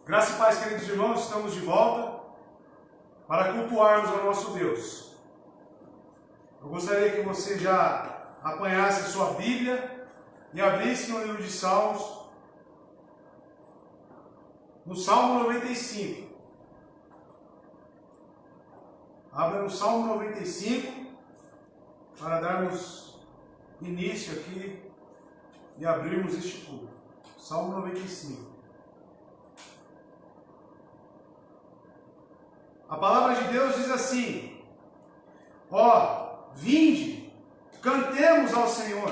Graça e paz, queridos irmãos, estamos de volta para cultuarmos ao nosso Deus. Eu gostaria que você já apanhasse a sua Bíblia e abrisse no livro de Salmos, no Salmo 95. Abra no Salmo 95 para darmos início aqui e abrirmos este culto. Salmo 95. A palavra de Deus diz assim: ó, vinde, cantemos ao Senhor,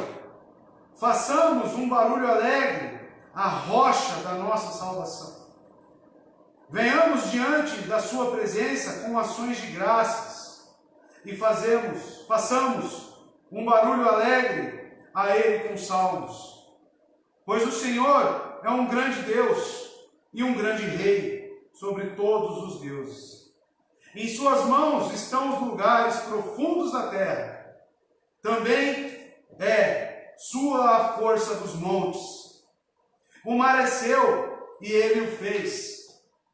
façamos um barulho alegre à rocha da nossa salvação. Venhamos diante da sua presença com ações de graças e façamos um barulho alegre a Ele com salmos. Pois o Senhor é um grande Deus e um grande Rei sobre todos os deuses. Em suas mãos estão os lugares profundos da terra. Também é sua a força dos montes. O mar é seu e ele o fez,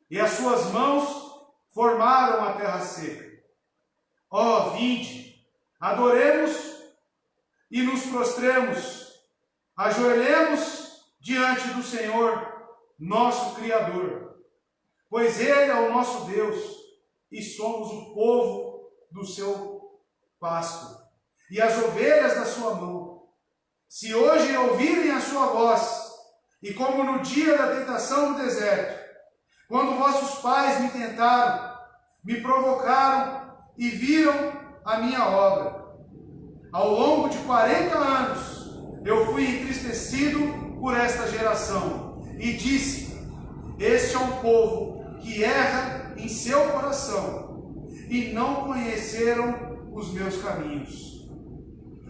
e as suas mãos formaram a terra seca. Ó, vinde, adoremos e nos prostremos, ajoelhemos diante do Senhor, nosso Criador, pois Ele é o nosso Deus, e somos o povo do seu pasto, e as ovelhas da sua mão. Se hoje ouvirem a sua voz, e como no dia da tentação no deserto, quando vossos pais me tentaram, me provocaram e viram a minha obra. Ao longo de 40 anos, eu fui entristecido por esta geração, e disse: este é um povo que erra em seu coração, e não conheceram os meus caminhos,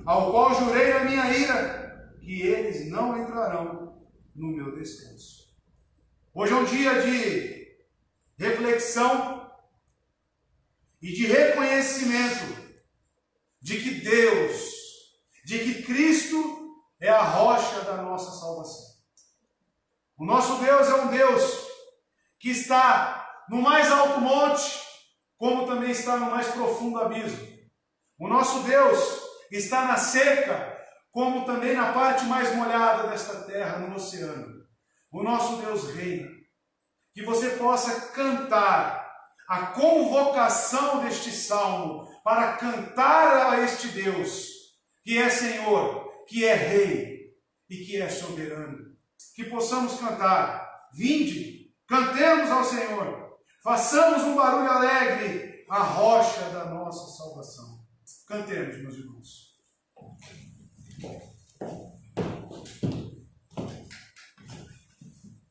ao qual jurei na minha ira, que eles não entrarão no meu descanso. Hoje é um dia de reflexão e de reconhecimento de que Deus, de que Cristo é a rocha da nossa salvação. O nosso Deus é um Deus que está no mais alto monte, como também está no mais profundo abismo. O nosso Deus está na seca, como também na parte mais molhada desta terra, no oceano. O nosso Deus reina. Que você possa cantar a convocação deste salmo para cantar a este Deus, que é Senhor, que é Rei e que é soberano. Que possamos cantar: vinde, cantemos ao Senhor, façamos um barulho alegre à rocha da nossa salvação. Cantemos, meus irmãos.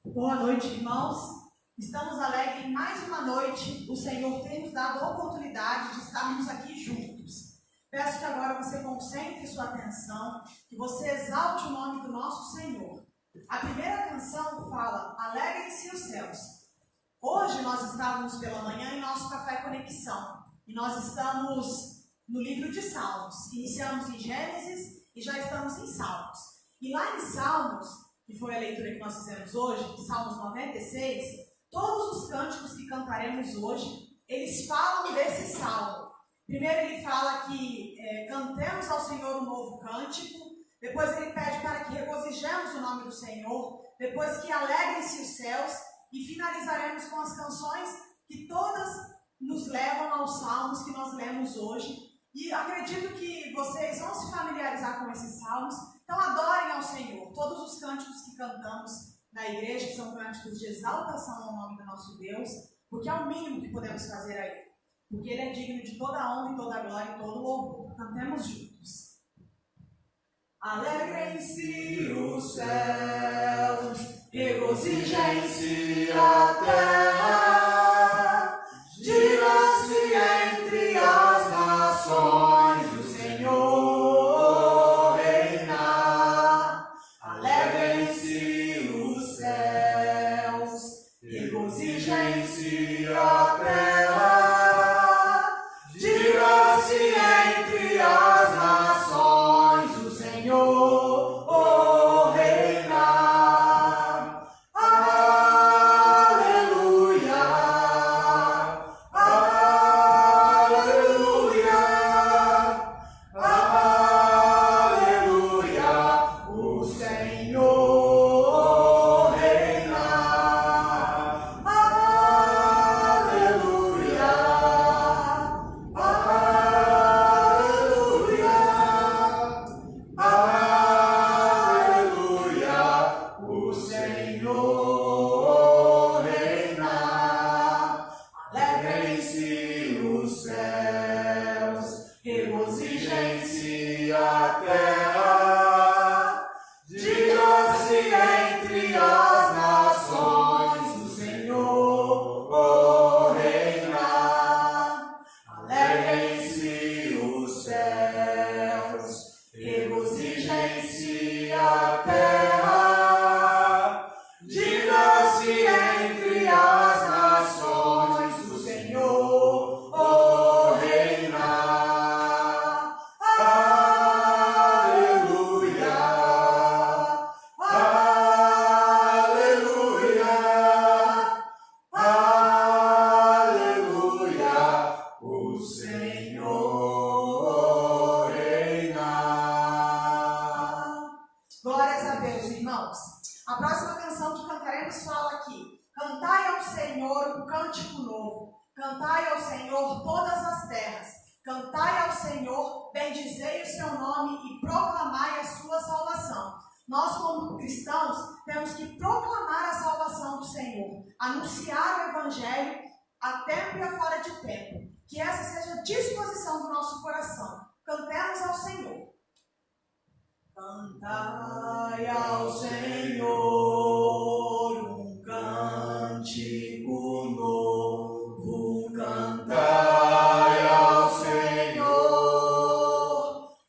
Boa noite, irmãos. Estamos alegres em mais uma noite. O Senhor tem nos dado a oportunidade de estarmos aqui juntos. Peço que agora você concentre sua atenção, que você exalte o nome do nosso Senhor. A primeira canção fala: alegrem-se os céus. Hoje nós estávamos pela manhã em nosso Café Conexão, e nós estamos no livro de Salmos. Iniciamos em Gênesis e já estamos em Salmos. E lá em Salmos, que foi a leitura que nós fizemos hoje, Salmos 96, todos os cânticos que cantaremos hoje, eles falam desse salmo. Primeiro ele fala que cantemos ao Senhor um novo cântico, depois ele pede para que regozijemos o nome do Senhor, depois que alegrem-se os céus, e finalizaremos com as canções que todas nos levam aos salmos que nós lemos hoje. E acredito que vocês vão se familiarizar com esses salmos. Então adorem ao Senhor. Todos os cânticos que cantamos na igreja são cânticos de exaltação ao nome do nosso Deus, porque é o mínimo que podemos fazer aí, porque Ele é digno de toda a honra e toda a glória e todo o louvor. Cantemos juntos. Alegrem-se os céus, regozijem-se a terra, diga-se entre as nações: o Senhor reina. Alegrem-se os céus, regozijem-se a terra, diga-se entre as nações: o Senhor reina. Aleluia. aqui. Cantai ao Senhor um cântico novo. Cantai ao Senhor todas as terras. Cantai ao Senhor, bendizei o seu nome e proclamai a sua salvação. Nós, como cristãos, temos que proclamar a salvação do Senhor, anunciar o Evangelho a tempo e a fora de tempo. Que essa seja a disposição do nosso coração. Cantemos ao Senhor. Cantai ao Senhor um cântico novo. Cantai ao Senhor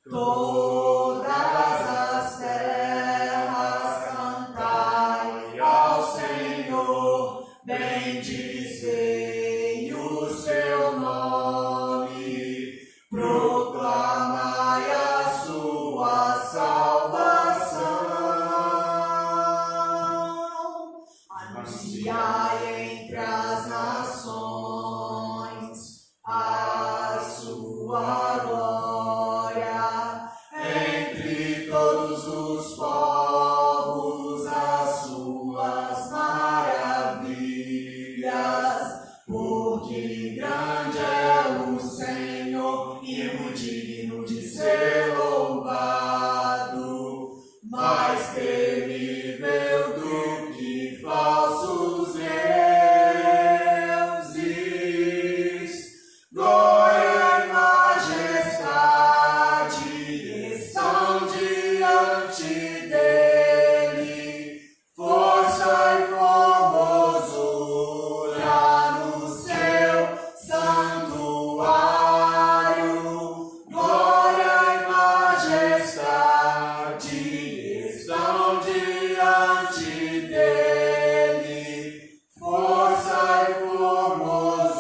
todas as terras. Cantai ao Senhor, bendizei o seu nome, proclamai a sua salvação, anunciai entre as nações a sua glória, entre todos os povos as suas maravilhas, porque grande é o Senhor e muito digno de ser louvado, mais temível do que falsos deuses. Glória e majestade estão diante dele, força e formosura no seu santuário. Glória e majestade estão diante dele, força e formosura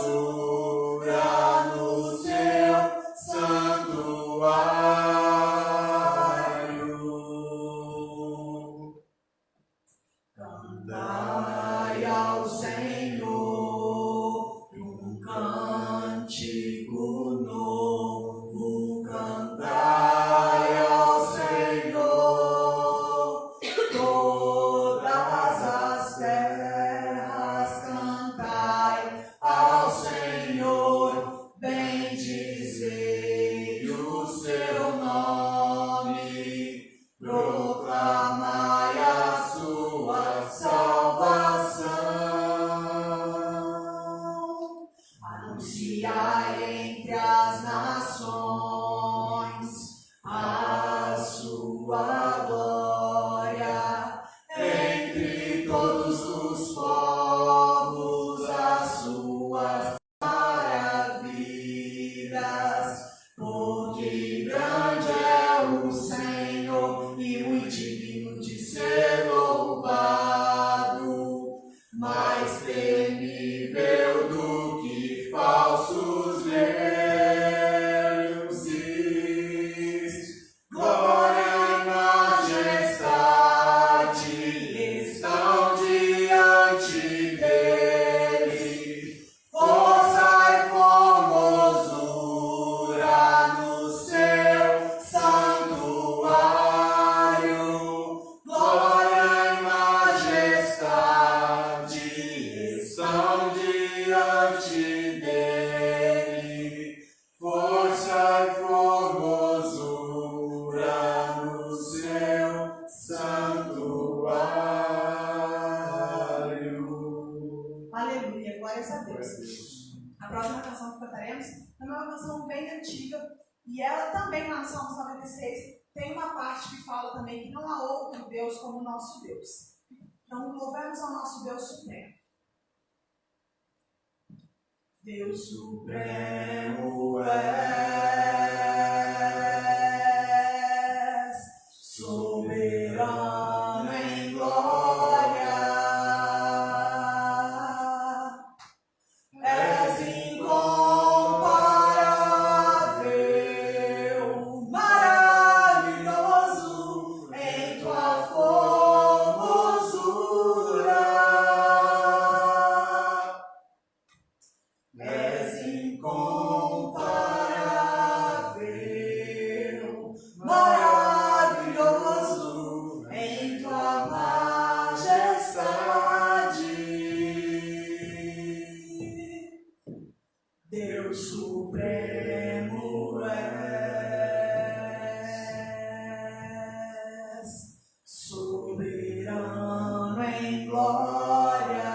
no seu santuário. Cantai ao Senhor um cântico novo. Cantai ao Senhor todas as terras. Cantai ao Senhor, bendizei o seu nome, proclamai a sua salvação, anunciai entre as nações a sua glória, entre todos os povos as suas maravilhas, porque grande é o Senhor e muito digno de ser louvado, mais temível do que falsos deuses. Glória e majestade estão diante dele, força e formosura no seu santuário. Glória e majestade estão diante dele, força e formosura no seu santuário. Aleluia, glórias a Deus. A próxima canção que cantaremos é uma canção bem antiga e ela também, lá no Salmos 96, tem uma parte que fala também que não há outro Deus como o nosso Deus. Então, louvemos ao nosso Deus Supremo. Deus Supremo és, soberano em glória, és incomparável, maravilhoso em tua formosura. És incomparável. Deus supremo és, soberano em glória,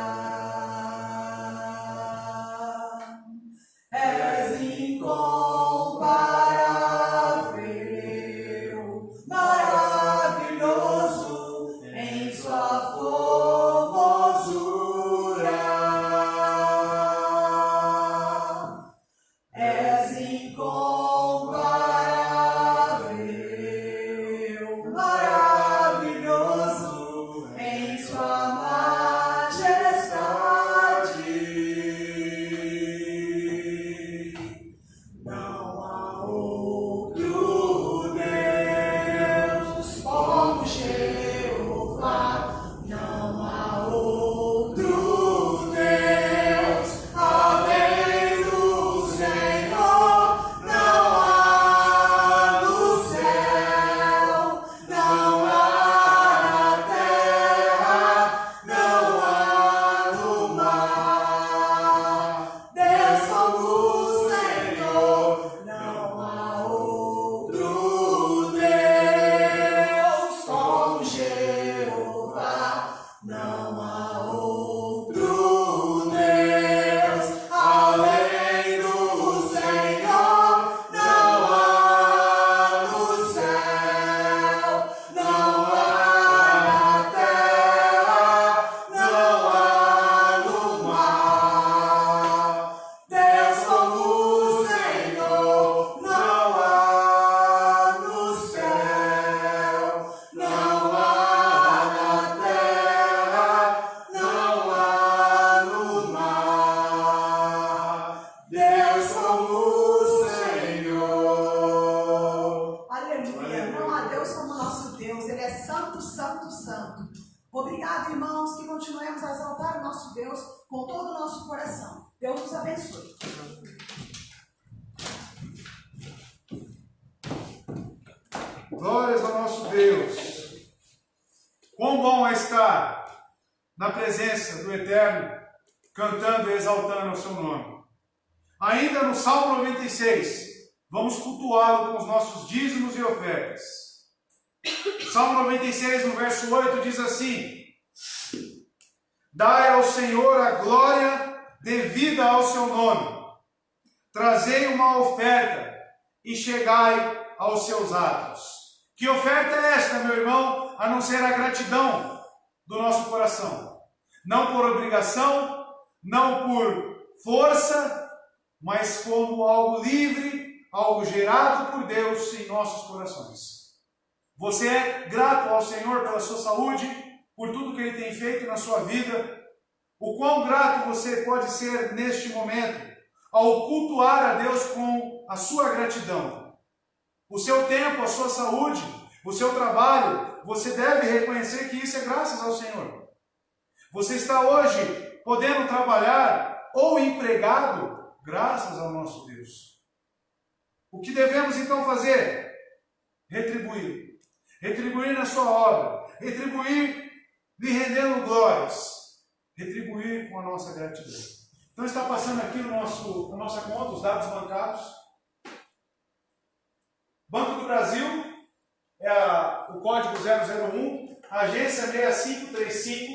és incomparável, maravilhoso em sua formosura. És incomparável, maravilhoso em sua majestade. Não há outro Deus como Jeová, não há outro Deus além do Senhor, não há no céu, não há na terra, não há no mar. Deus como o Senhor, não há outro Deus como Jeová, não há outro Deus além do Senhor, não há no céu, não há na terra, não há no mar. Deus como o Senhor, não há no céu, não há na terra, não há no mar. Deus como o Senhor. Aleluia. Não há Deus como nosso Deus. Ele é santo, santo, santo. Obrigado, irmãos, que continuemos a exaltar o nosso Deus com todo o nosso coração. Deus nos abençoe. Glórias ao nosso Deus. Quão bom é estar na presença do Eterno, cantando e exaltando o seu nome. Ainda no Salmo 96, vamos cultuá-lo com os nossos dízimos e ofertas. Salmo 96, no verso 8, diz assim: Dai ao Senhor a glória devida ao seu nome. Trazei uma oferta e chegai aos seus atos. Que oferta é esta, meu irmão, a não ser a gratidão do nosso coração? Não por obrigação, não por força, mas como algo livre, algo gerado por Deus em nossos corações. Você é grato ao Senhor pela sua saúde, por tudo que Ele tem feito na sua vida? O quão grato você pode ser neste momento ao cultuar a Deus com a sua gratidão? O seu tempo, a sua saúde, o seu trabalho, você deve reconhecer que isso é graças ao Senhor. Você está hoje podendo trabalhar ou empregado graças ao nosso Deus. O que devemos então fazer? Retribuir. Retribuir na sua obra. Retribuir lhe rendendo glórias. Retribuir com a nossa gratidão. Então está passando aqui na nossa conta os dados bancários. Banco do Brasil, o código 001, agência 6535,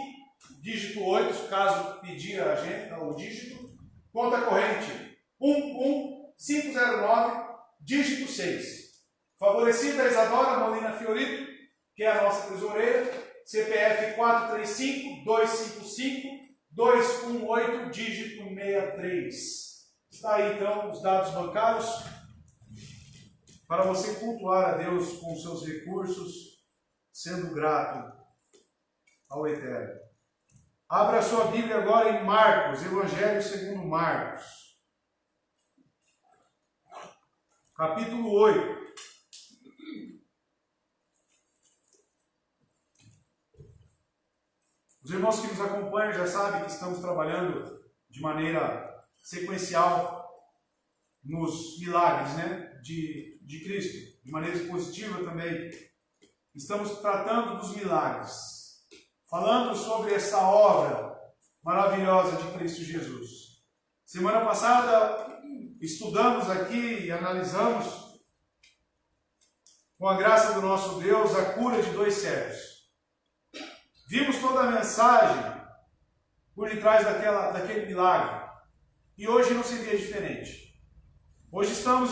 dígito 8, caso pedir a agência, o dígito, conta corrente 11509, dígito 6. Favorecida Isadora Molina Fiorito, que é a nossa tesoureira, CPF 435-255-218, dígito 63. Está aí então os dados bancários para você cultuar a Deus com seus recursos, sendo grato ao Eterno. Abra a sua Bíblia agora em Marcos, Evangelho segundo Marcos, capítulo 8. Os irmãos que nos acompanham já sabem que estamos trabalhando de maneira sequencial nos milagres, de Cristo, de maneira expositiva também. Estamos tratando dos milagres, falando sobre essa obra maravilhosa de Cristo Jesus. Semana passada estudamos aqui e analisamos, com a graça do nosso Deus, a cura de 2 cegos. Vimos toda a mensagem por detrás daquele milagre. E hoje não seria diferente. Hoje estamos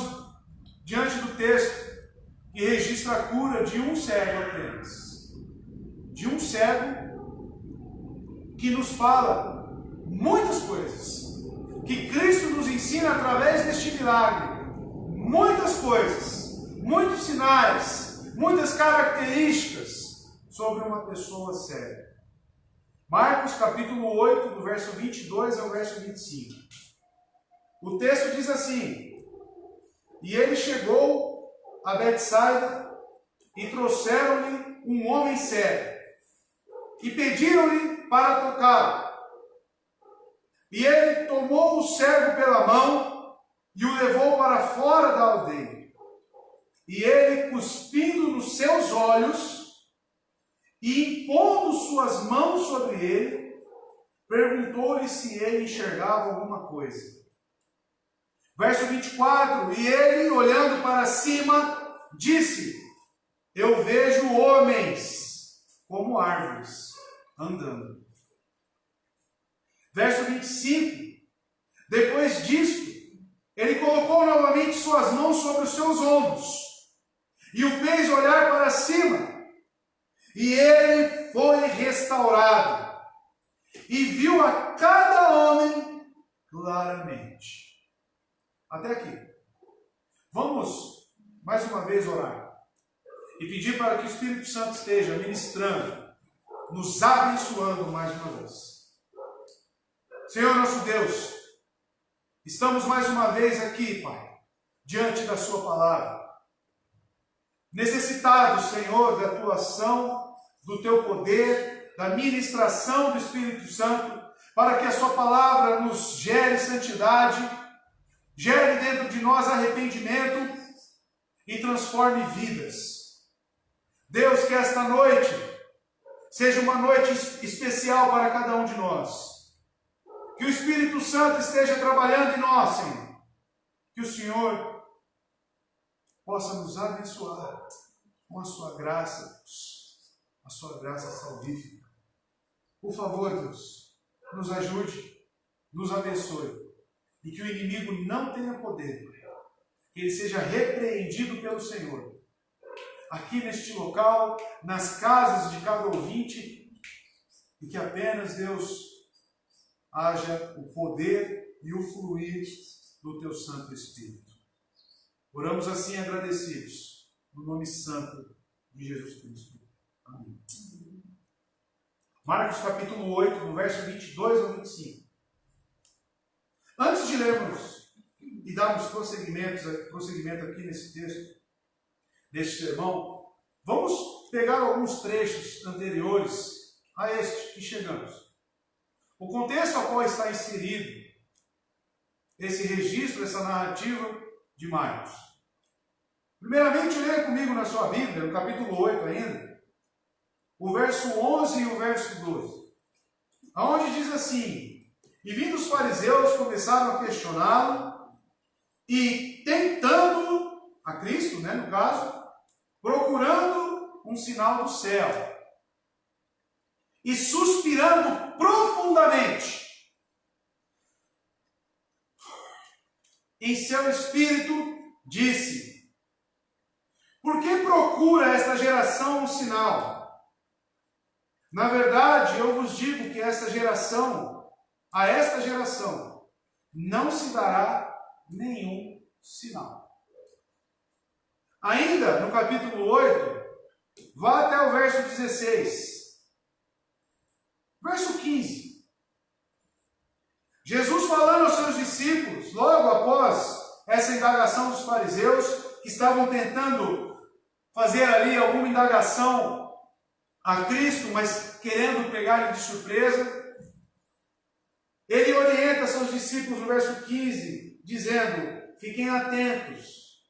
diante do texto que registra a cura de um cego apenas. De um cego que nos fala muitas coisas. Que Cristo nos ensina através deste milagre. Muitas coisas, muitos sinais, muitas características sobre uma pessoa cega. Marcos capítulo 8, do verso 22 ao verso 25. O texto diz assim: E ele chegou a Betsaida e trouxeram-lhe um homem cego e pediram-lhe para tocá-lo. E ele tomou o cego pela mão e o levou para fora da aldeia. E ele, cuspindo nos seus olhos e impondo suas mãos sobre ele, perguntou-lhe se ele enxergava alguma coisa. Verso 24, e ele, olhando para cima, disse: Eu vejo homens como árvores andando. Verso 25, depois disto, ele colocou novamente suas mãos sobre os seus ombros e o fez olhar para cima, e ele foi restaurado e viu a cada homem claramente. Até aqui. Vamos mais uma vez orar e pedir para que o Espírito Santo esteja ministrando, nos abençoando mais uma vez. Senhor nosso Deus, estamos mais uma vez aqui, Pai, diante da Sua palavra, necessitados, Senhor, da Tua ação, do Teu poder, da ministração do Espírito Santo, para que a Sua palavra nos gere santidade, gere dentro de nós arrependimento e transforme vidas. Deus, que esta noite seja uma noite especial para cada um de nós. Que o Espírito Santo esteja trabalhando em nós, Senhor. Que o Senhor possa nos abençoar com a sua graça, Deus. A sua graça salvífica. Por favor, Deus, nos ajude, nos abençoe. E que o inimigo não tenha poder, Pai. Que ele seja repreendido pelo Senhor. Aqui neste local, nas casas de cada ouvinte. E que apenas, Deus, haja o poder e o fluir do Teu Santo Espírito. Oramos assim agradecidos, no nome santo de Jesus Cristo. Amém. Marcos capítulo 8, no verso 22 ao 25. Antes de lermos e darmos prosseguimento aqui nesse texto, deste sermão, vamos pegar alguns trechos anteriores a este que chegamos. O contexto ao qual está inserido esse registro, essa narrativa de Marcos. Primeiramente, leia comigo na sua Bíblia, no capítulo 8 ainda, o verso 11 e o verso 12. Onde diz assim: E vindo os fariseus começaram a questioná-lo e tentando a Cristo, no caso, procurando um sinal do céu. E suspirando profundamente em seu espírito, disse: Por que procura esta geração um sinal? Na verdade, eu vos digo que a esta geração não se dará nenhum sinal. Ainda no capítulo 8, vá até o verso 16. Verso 15. Jesus falando aos seus discípulos, logo após essa indagação dos fariseus, que estavam tentando fazer ali alguma indagação a Cristo, mas querendo pegar-lhe de surpresa, ele orienta seus discípulos no verso 15, dizendo: Fiquem atentos,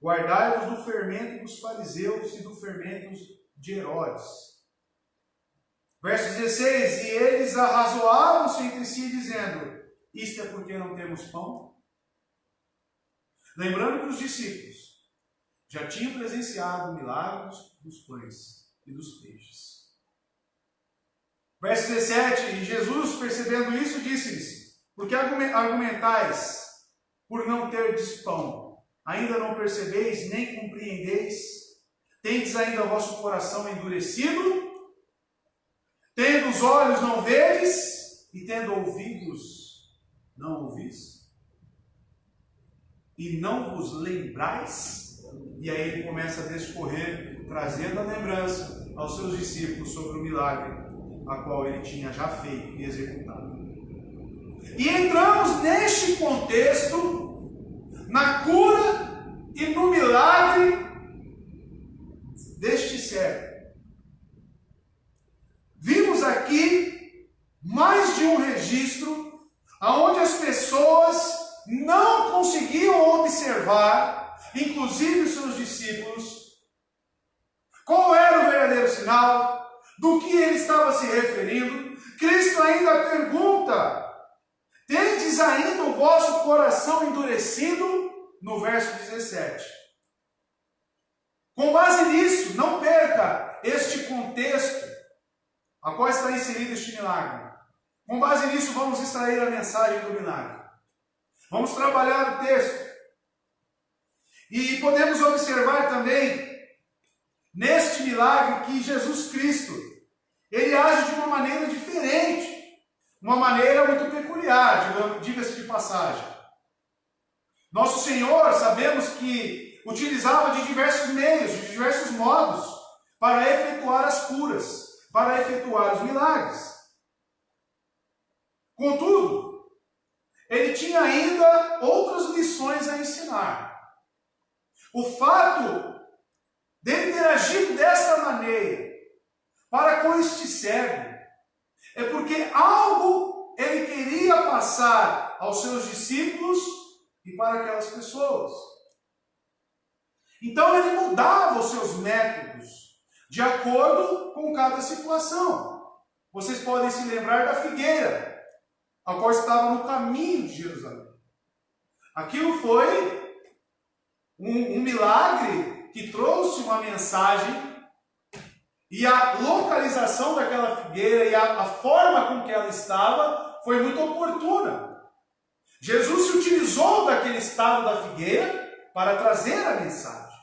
guardai-vos do fermento dos fariseus e do fermento de Herodes. Verso 16, e eles arrazoavam-se entre si, dizendo: Isto é porque não temos pão? Lembrando que os discípulos já tinham presenciado milagres dos pães e dos peixes. Verso 17, e Jesus, percebendo isso, disse-lhes: por que argumentais por não terdes pão? Ainda não percebeis, nem compreendeis? Tendes ainda o vosso coração endurecido? Tendo os olhos, não vedes? E tendo ouvidos, não ouvis? E não vos lembrais? E aí ele começa a discorrer, trazendo a lembrança aos seus discípulos sobre o milagre a qual ele tinha já feito e executado. E entramos neste contexto, na cura e no milagre deste servo. Vimos aqui mais de um registro onde as pessoas não conseguiam observar, inclusive os seus discípulos, qual era o verdadeiro sinal, do que ele estava se referindo. Cristo ainda pergunta: tendes ainda o vosso coração endurecido? No verso 17. Com base nisso, não perca este contexto a qual está inserido este milagre. Com base nisso, vamos extrair a mensagem do milagre. Vamos trabalhar o texto. E podemos observar também, neste milagre, que Jesus Cristo, ele age de uma maneira diferente. Uma maneira muito peculiar, diga-se de passagem. Nosso Senhor, sabemos que utilizava de diversos meios, de diversos modos, para efetuar as curas, para efetuar os milagres. Contudo, ele tinha ainda outras lições a ensinar. O fato dele ter agido desta maneira para com este servo é porque algo ele queria passar aos seus discípulos e para aquelas pessoas. Então ele mudava os seus métodos de acordo com cada situação. Vocês podem se lembrar da figueira, a qual estava no caminho de Jerusalém. Aquilo foi um milagre que trouxe uma mensagem, e a localização daquela figueira e a forma com que ela estava foi muito oportuna. Jesus se utilizou daquele estado da figueira para trazer a mensagem.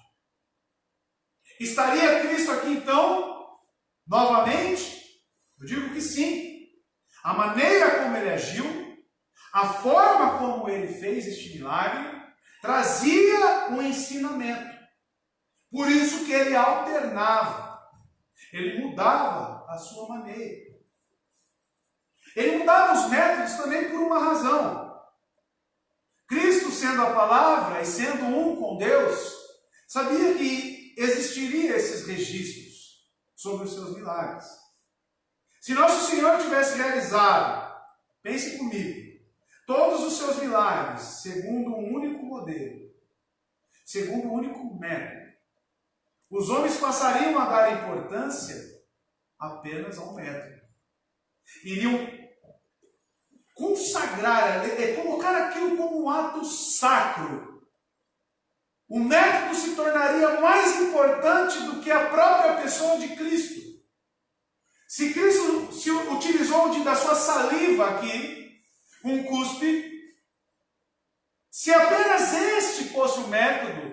Estaria Cristo aqui então, novamente? Eu digo que sim. A maneira como ele agiu, a forma como ele fez este milagre, trazia um ensinamento. Por isso que ele alternava. Ele mudava a sua maneira. Ele mudava os métodos também por uma razão. Cristo, sendo a palavra e sendo um com Deus, sabia que existiria esses registros sobre os seus milagres. Se nosso Senhor tivesse realizado, pense comigo, todos os seus milagres segundo um único modelo, segundo um único método, os homens passariam a dar importância apenas a um método. Iriam consagrar, colocar aquilo como um ato sacro. O método se tornaria mais importante do que a própria pessoa de Cristo. Se Cristo se utilizou da sua saliva aqui, um cuspe, se apenas este fosse o método,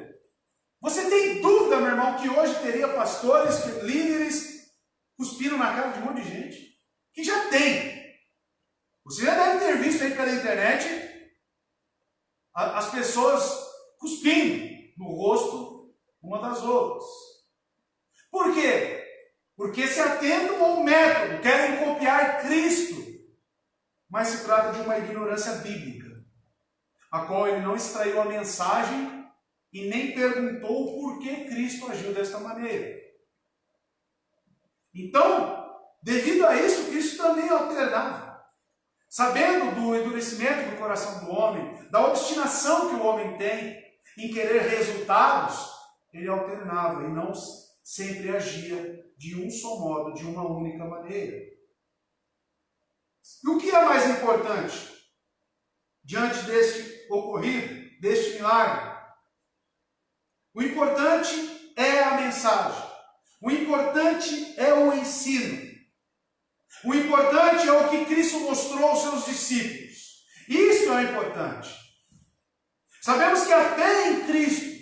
você tem dúvida, meu irmão, que hoje teria pastores, líderes, cuspindo na cara de um monte de gente? Que já tem. Você já deve ter visto aí pela internet as pessoas cuspindo no rosto uma das outras. Por quê? Porque se atentam ao método, querem copiar Cristo, mas se trata de uma ignorância bíblica, a qual ele não extraiu a mensagem e nem perguntou por que Cristo agiu desta maneira. Então, devido a isso, Cristo também alternava. Sabendo do endurecimento do coração do homem, da obstinação que o homem tem em querer resultados, ele alternava e não sempre agia de um só modo, de uma única maneira. E o que é mais importante? diante deste ocorrido, deste milagre. O importante é a mensagem. O importante é o ensino. O importante é o que Cristo mostrou aos seus discípulos. Isso é importante. Sabemos que a fé em Cristo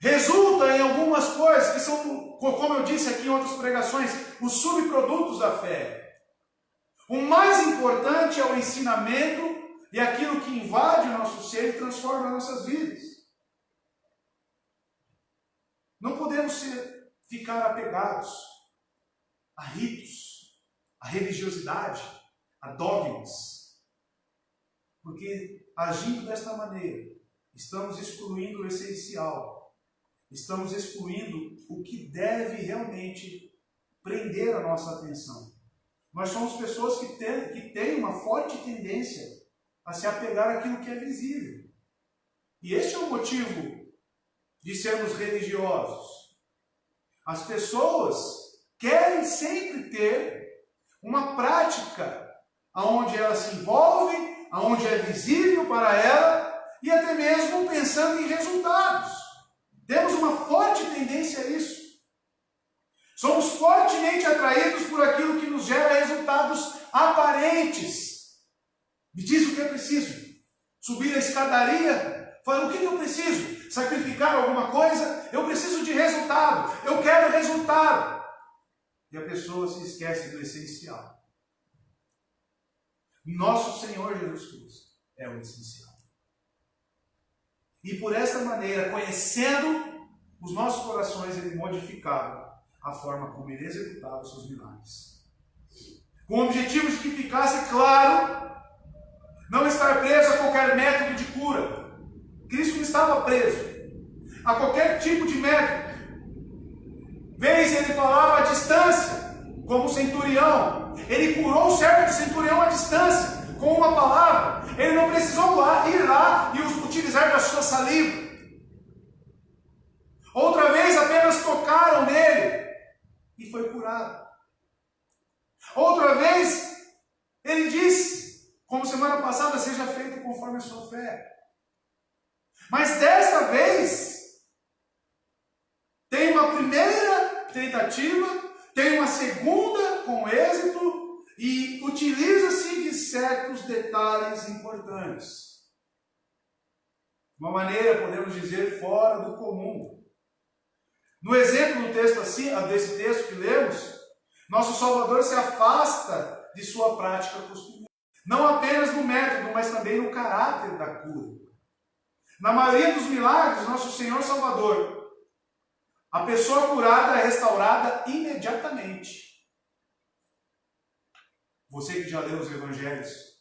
resulta em algumas coisas que são, como eu disse aqui em outras pregações, os subprodutos da fé. O mais importante é o ensinamento e aquilo que invade o nosso ser e transforma nossas vidas. Não podemos ficar apegados a ritos, a religiosidade, a dogmas. Porque agindo desta maneira, estamos excluindo o essencial. Estamos excluindo o que deve realmente prender a nossa atenção. Nós somos pessoas que têm uma forte tendência a se apegar àquilo que é visível. E este é o motivo de sermos religiosos. As pessoas querem sempre ter uma prática onde ela se envolve, onde é visível para ela e até mesmo pensando em resultados. Temos uma forte tendência a isso. Somos fortemente atraídos por aquilo que nos gera resultados aparentes. Me diz o que é preciso. Subir a escadaria, falar o que eu preciso? Sacrificar alguma coisa? Eu preciso de resultado. Eu quero resultado. E a pessoa se esquece do essencial. Nosso Senhor Jesus Cristo é o essencial. E por esta maneira, conhecendo os nossos corações, Ele modificava a forma como Ele executava os seus milagres. Com o objetivo de que ficasse claro, não estar preso a qualquer método de cura. Cristo não estava preso a qualquer tipo de método. Vez ele falava à distância, como o centurião. Ele curou o servo do centurião à distância, com uma palavra. Ele não precisou ir lá e utilizar da sua saliva. Outra vez apenas tocaram nele e foi curado. Outra vez ele disse, como semana passada, seja feito conforme a sua fé. Mas desta vez, tem uma primeira tentativa, tem uma segunda com êxito e utiliza-se de certos detalhes importantes. Uma maneira, podemos dizer, fora do comum. No exemplo do texto desse texto que lemos, nosso Salvador se afasta de sua prática costumeira. Não apenas no método, mas também no caráter da cura. Na maioria dos milagres, nosso Senhor Salvador, a pessoa curada é restaurada imediatamente. Você que já leu os evangelhos,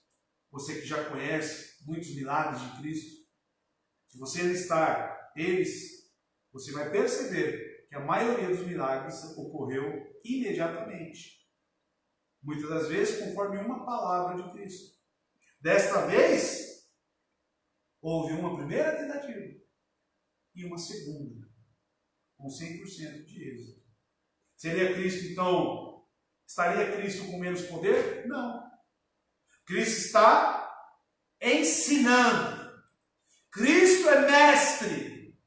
você que já conhece muitos milagres de Cristo, se você listar eles, você vai perceber que a maioria dos milagres ocorreu imediatamente. Muitas das vezes conforme uma palavra de Cristo. Desta vez, houve uma primeira tentativa e uma segunda, com 100% de êxito. Seria Cristo, então, estaria Cristo com menos poder? Não. Cristo está ensinando. Cristo é mestre.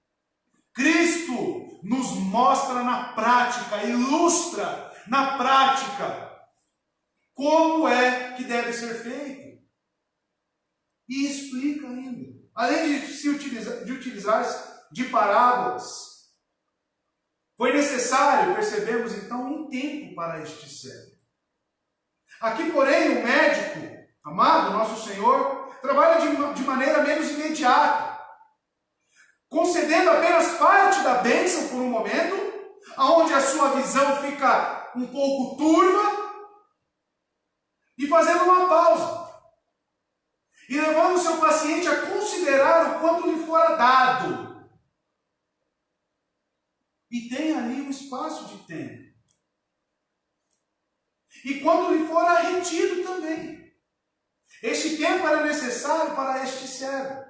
Cristo nos mostra na prática, ilustra na prática como é que deve ser feito. E explica ainda. Além de utilizar de parábolas, foi necessário, percebemos então, um tempo para este cego. Aqui, porém, o médico, amado, nosso Senhor, trabalha de maneira menos imediata, concedendo apenas parte da bênção por um momento, onde a sua visão fica um pouco turva, e fazendo uma pausa. E levando o seu paciente a considerar o quanto lhe fora dado. E tem ali um espaço de tempo. E quando lhe fora retido também. Este tempo era necessário para este cego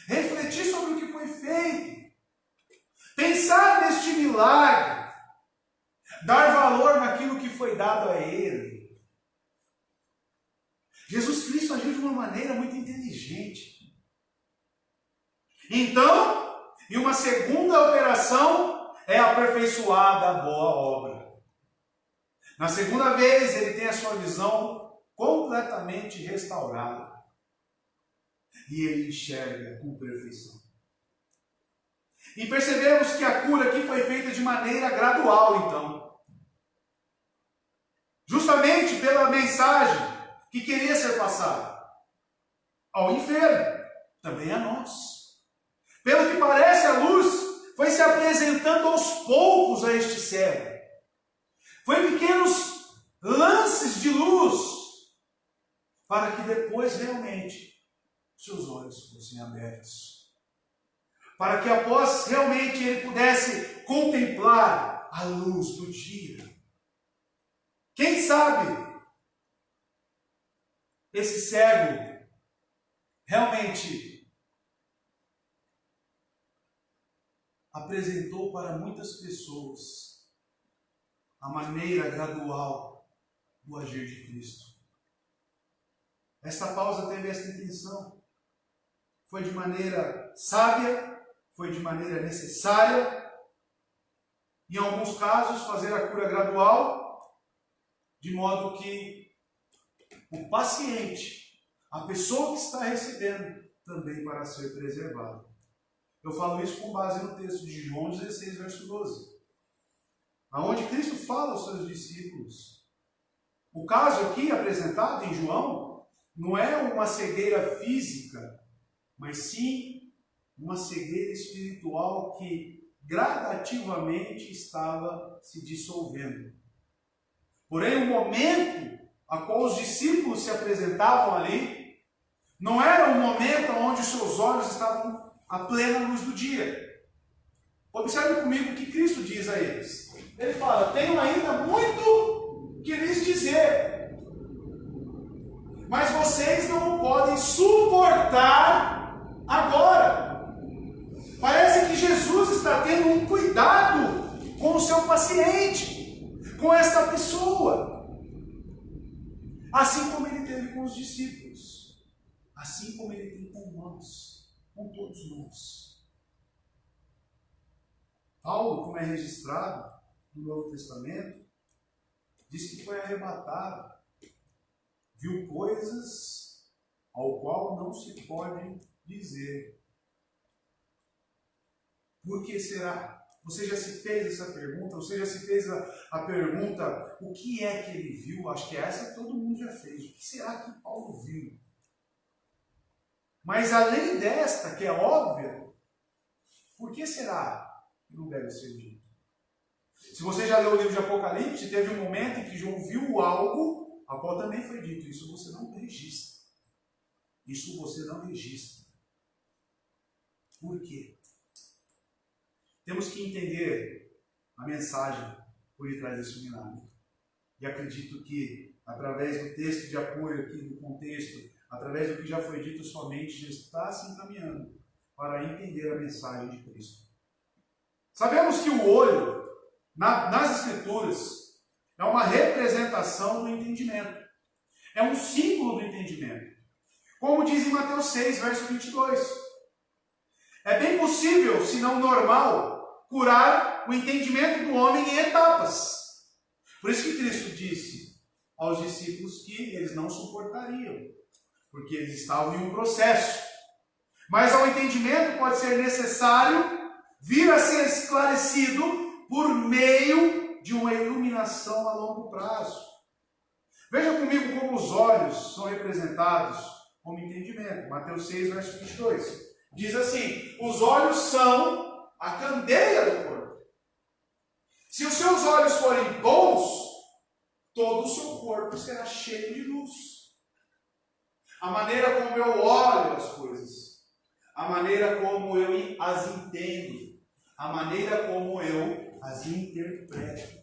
refletir sobre o que foi feito. Pensar neste milagre. Dar valor naquilo que foi dado a ele. Jesus Cristo agiu de uma maneira muito inteligente. Então, e uma segunda operação é aperfeiçoada a boa obra. Na segunda vez, ele tem a sua visão completamente restaurada. E ele enxerga com perfeição. E percebemos que a cura aqui foi feita de maneira gradual, então. Justamente pela mensagem que queria ser passada ao enfermo, também a nós. Pelo que parece, a luz foi se apresentando aos poucos a este cego. Foi pequenos lances de luz, para que depois realmente seus olhos fossem abertos. Para que após realmente ele pudesse contemplar a luz do dia. Quem sabe esse cego realmente apresentou para muitas pessoas a maneira gradual do agir de Cristo. Esta pausa teve esta intenção. Foi de maneira sábia, foi de maneira necessária. Em alguns casos, fazer a cura gradual, de modo que o paciente, a pessoa que está recebendo, também para ser preservado. Eu falo isso com base no texto de João 16, verso 12. Onde Cristo fala aos seus discípulos. O caso aqui apresentado em João não é uma cegueira física, mas sim uma cegueira espiritual que gradativamente estava se dissolvendo. Porém, o momento a qual os discípulos se apresentavam ali não era um momento onde os seus olhos estavam à plena luz do dia. Observe comigo o que Cristo diz a eles. Ele fala: tenho ainda muito que lhes dizer, mas vocês não podem suportar agora. Parece que Jesus está tendo um cuidado com o seu paciente, com esta pessoa, assim como ele teve com os discípulos, assim como ele tem com nós, com todos nós. Paulo, como é registrado no Novo Testamento, diz que foi arrebatado, viu coisas ao qual não se pode dizer. Por que será? Você já se fez essa pergunta? Você já se fez a pergunta, o que é que ele viu? Acho que essa todo mundo já fez. O que será que Paulo viu? Mas além desta, que é óbvia, por que será que não deve ser dito? Se você já leu o livro de Apocalipse, teve um momento em que João viu algo, a qual também foi dito. Isso você não registra. Isso você não registra. Por quê? Temos que entender a mensagem por detrás desse milagre. E acredito que, através do texto de apoio aqui, do contexto, através do que já foi dito somente, já está se encaminhando para entender a mensagem de Cristo. Sabemos que o olho, nas Escrituras, é uma representação do entendimento. É um símbolo do entendimento. Como diz em Mateus 6, verso 22. É bem possível, se não normal, curar o entendimento do homem em etapas. Por isso que Cristo disse aos discípulos que eles não suportariam, porque eles estavam em um processo. Mas ao entendimento pode ser necessário vir a ser esclarecido por meio de uma iluminação a longo prazo. Veja comigo como os olhos são representados como entendimento. Mateus 6, verso 22. Diz assim: os olhos são a candeia do corpo. Se os seus olhos forem bons, todo o seu corpo será cheio de luz. A maneira como eu olho as coisas, a maneira como eu as entendo, a maneira como eu as interpreto.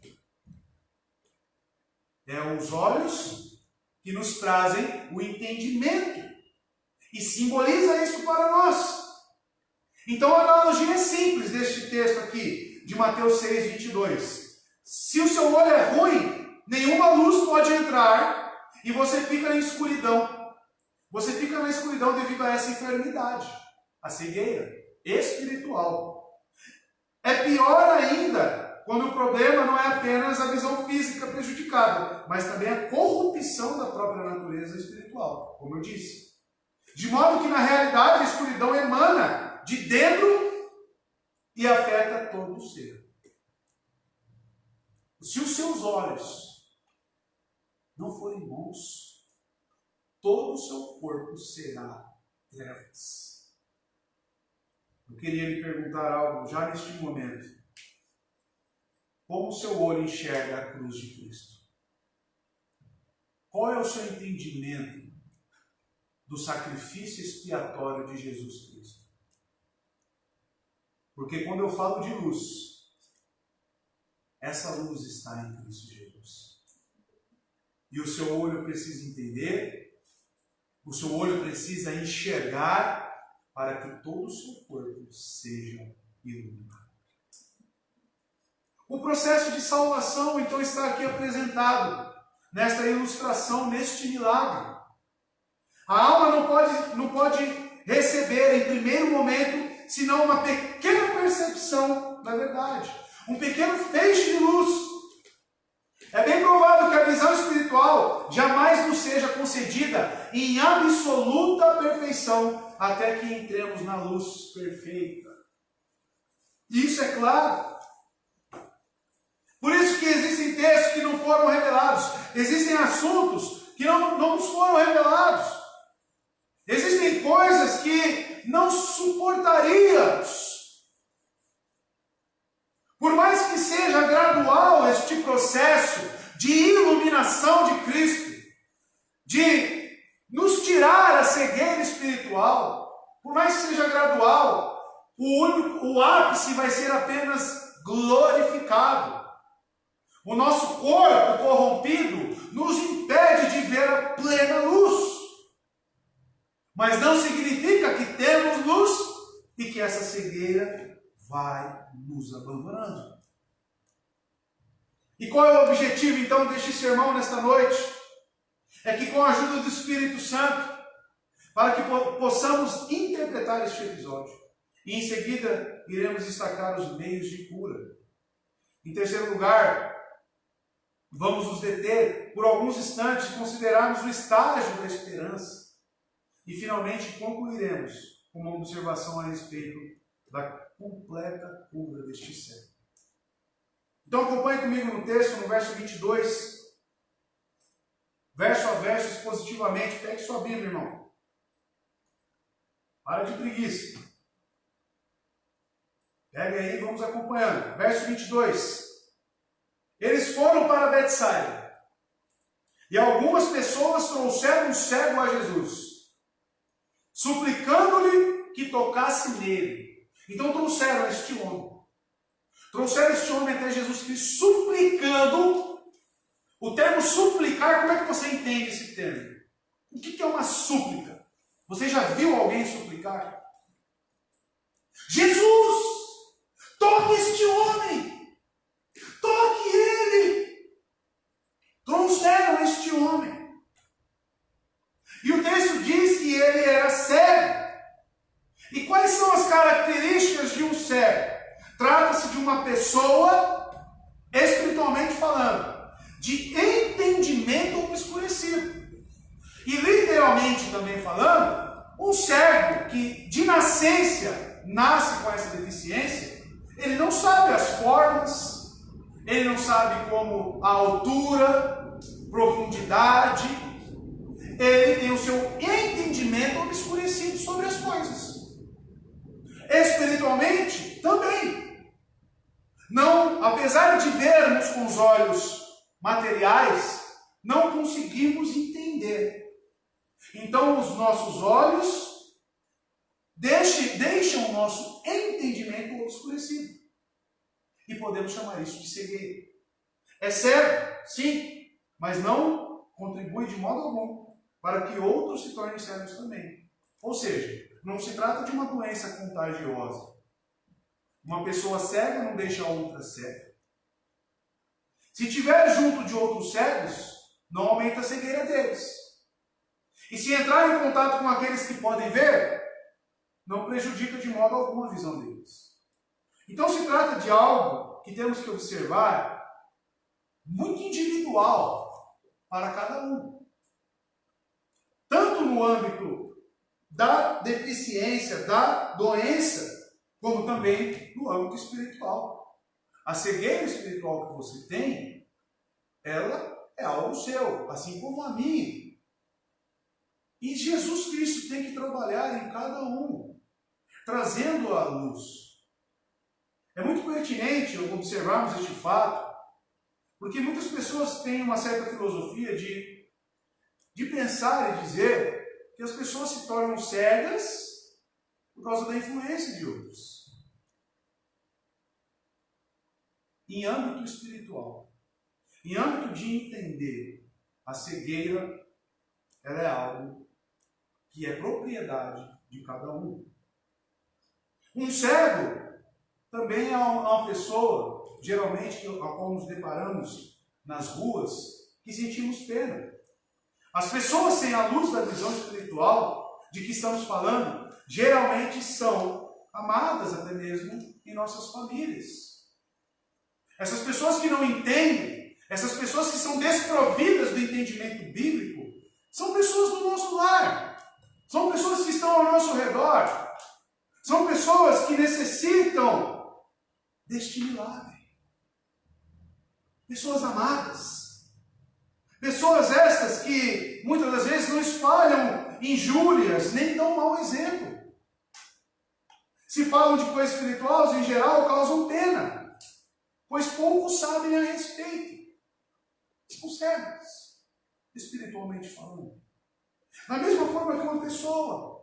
É os olhos que nos trazem o entendimento e simboliza isso para nós. Então a analogia é simples deste texto aqui, de Mateus 6, 22. Se o seu olho é ruim, nenhuma luz pode entrar e você fica na escuridão. você fica na escuridão devido a essa enfermidade, a cegueira espiritual. É pior ainda quando o problema não é apenas a visão física prejudicada, mas também a corrupção da própria natureza espiritual, como eu disse. De modo que, na realidade, a escuridão emana de dentro e afeta todo o ser. Se os seus olhos não forem bons, todo o seu corpo será trevas. Eu queria lhe perguntar algo já neste momento. Como o seu olho enxerga a cruz de Cristo? Qual é o seu entendimento do sacrifício expiatório de Jesus Cristo? Porque quando eu falo de luz, essa luz está em Cristo Jesus. E o seu olho precisa entender, o seu olho precisa enxergar para que todo o seu corpo seja iluminado. O processo de salvação, então, está aqui apresentado nesta ilustração, neste milagre. A alma não pode receber, em primeiro momento, senão uma pequena percepção da verdade. Um pequeno feixe de luz. É bem provável que a visão espiritual jamais nos seja concedida em absoluta perfeição, até que entremos na luz perfeita. Isso é claro. Por isso que existem textos que não foram revelados. Existem assuntos que não nos foram revelados. Existem coisas que não suportaríamos. Por mais que seja gradual este processo de iluminação de Cristo, de nos tirar a cegueira espiritual, por mais que seja gradual, o ápice vai ser apenas glorificado. O nosso corpo corrompido nos impede de ver a plena luz. Mas não significa que temos luz e que essa cegueira vai nos abandonando. E qual é o objetivo, então, deste sermão nesta noite? É que, com a ajuda do Espírito Santo, para que possamos interpretar este episódio. E, em seguida, iremos destacar os meios de cura. Em terceiro lugar, vamos nos deter por alguns instantes e considerarmos o estágio da esperança. E, finalmente, concluiremos com uma observação a respeito da completa cura deste século. Então acompanhe comigo no texto, no verso 22, verso a verso, expositivamente. Pegue sua Bíblia, irmão. Para de preguiça. Pegue aí e vamos acompanhando. Verso 22. Eles foram para Betsaida, e algumas pessoas trouxeram um cego a Jesus, suplicando-lhe que tocasse nele. Então trouxeram este homem. Trouxeram este homem até Jesus Cristo, suplicando. O termo suplicar, como é que você entende esse termo? O que é uma súplica? Você já viu alguém suplicar? Jesus, toque este homem! Toque ele! Trouxeram este homem. E o texto diz que ele era cego. E quais são as características de um cego? Trata-se de uma pessoa, espiritualmente falando, de entendimento obscurecido. E literalmente também falando, um cego que de nascença nasce com essa deficiência, ele não sabe as formas, ele não sabe como a altura, profundidade, ele tem o seu entendimento obscurecido sobre as coisas. Espiritualmente, também. Não, apesar de vermos com os olhos materiais, não conseguimos entender. Então, os nossos olhos deixam o nosso entendimento obscurecido. E podemos chamar isso de cegueira. É cego, sim, mas não contribui de modo algum para que outros se tornem cegos também. Ou seja, não se trata de uma doença contagiosa. Uma pessoa cega não deixa a outra cega. Se estiver junto de outros cegos, não aumenta a cegueira deles. E se entrar em contato com aqueles que podem ver, não prejudica de modo algum a visão deles. Então se trata de algo que temos que observar muito individual para cada um. Tanto no âmbito da deficiência, da doença, como também no âmbito espiritual. A cegueira espiritual que você tem, ela é algo seu, assim como a minha. E Jesus Cristo tem que trabalhar em cada um, trazendo a luz. É muito pertinente observarmos este fato, porque muitas pessoas têm uma certa filosofia de pensar e dizer que as pessoas se tornam cegas por causa da influência de outros. Em âmbito espiritual, em âmbito de entender, a cegueira, ela é algo que é propriedade de cada um. Um cego também é uma pessoa, geralmente, a qual nos deparamos nas ruas, que sentimos pena. As pessoas sem a luz da visão espiritual de que estamos falando, geralmente são amadas até mesmo em nossas famílias. Essas pessoas que não entendem, essas pessoas que são desprovidas do entendimento bíblico, são pessoas do nosso lar, são pessoas que estão ao nosso redor, são pessoas que necessitam deste milagre. Pessoas amadas. Pessoas estas que muitas das vezes não espalham injúrias, nem dão mau exemplo. Se falam de coisas espirituais, em geral, causam pena, pois poucos sabem a respeito. São cegas, espiritualmente falando. Da mesma forma que uma pessoa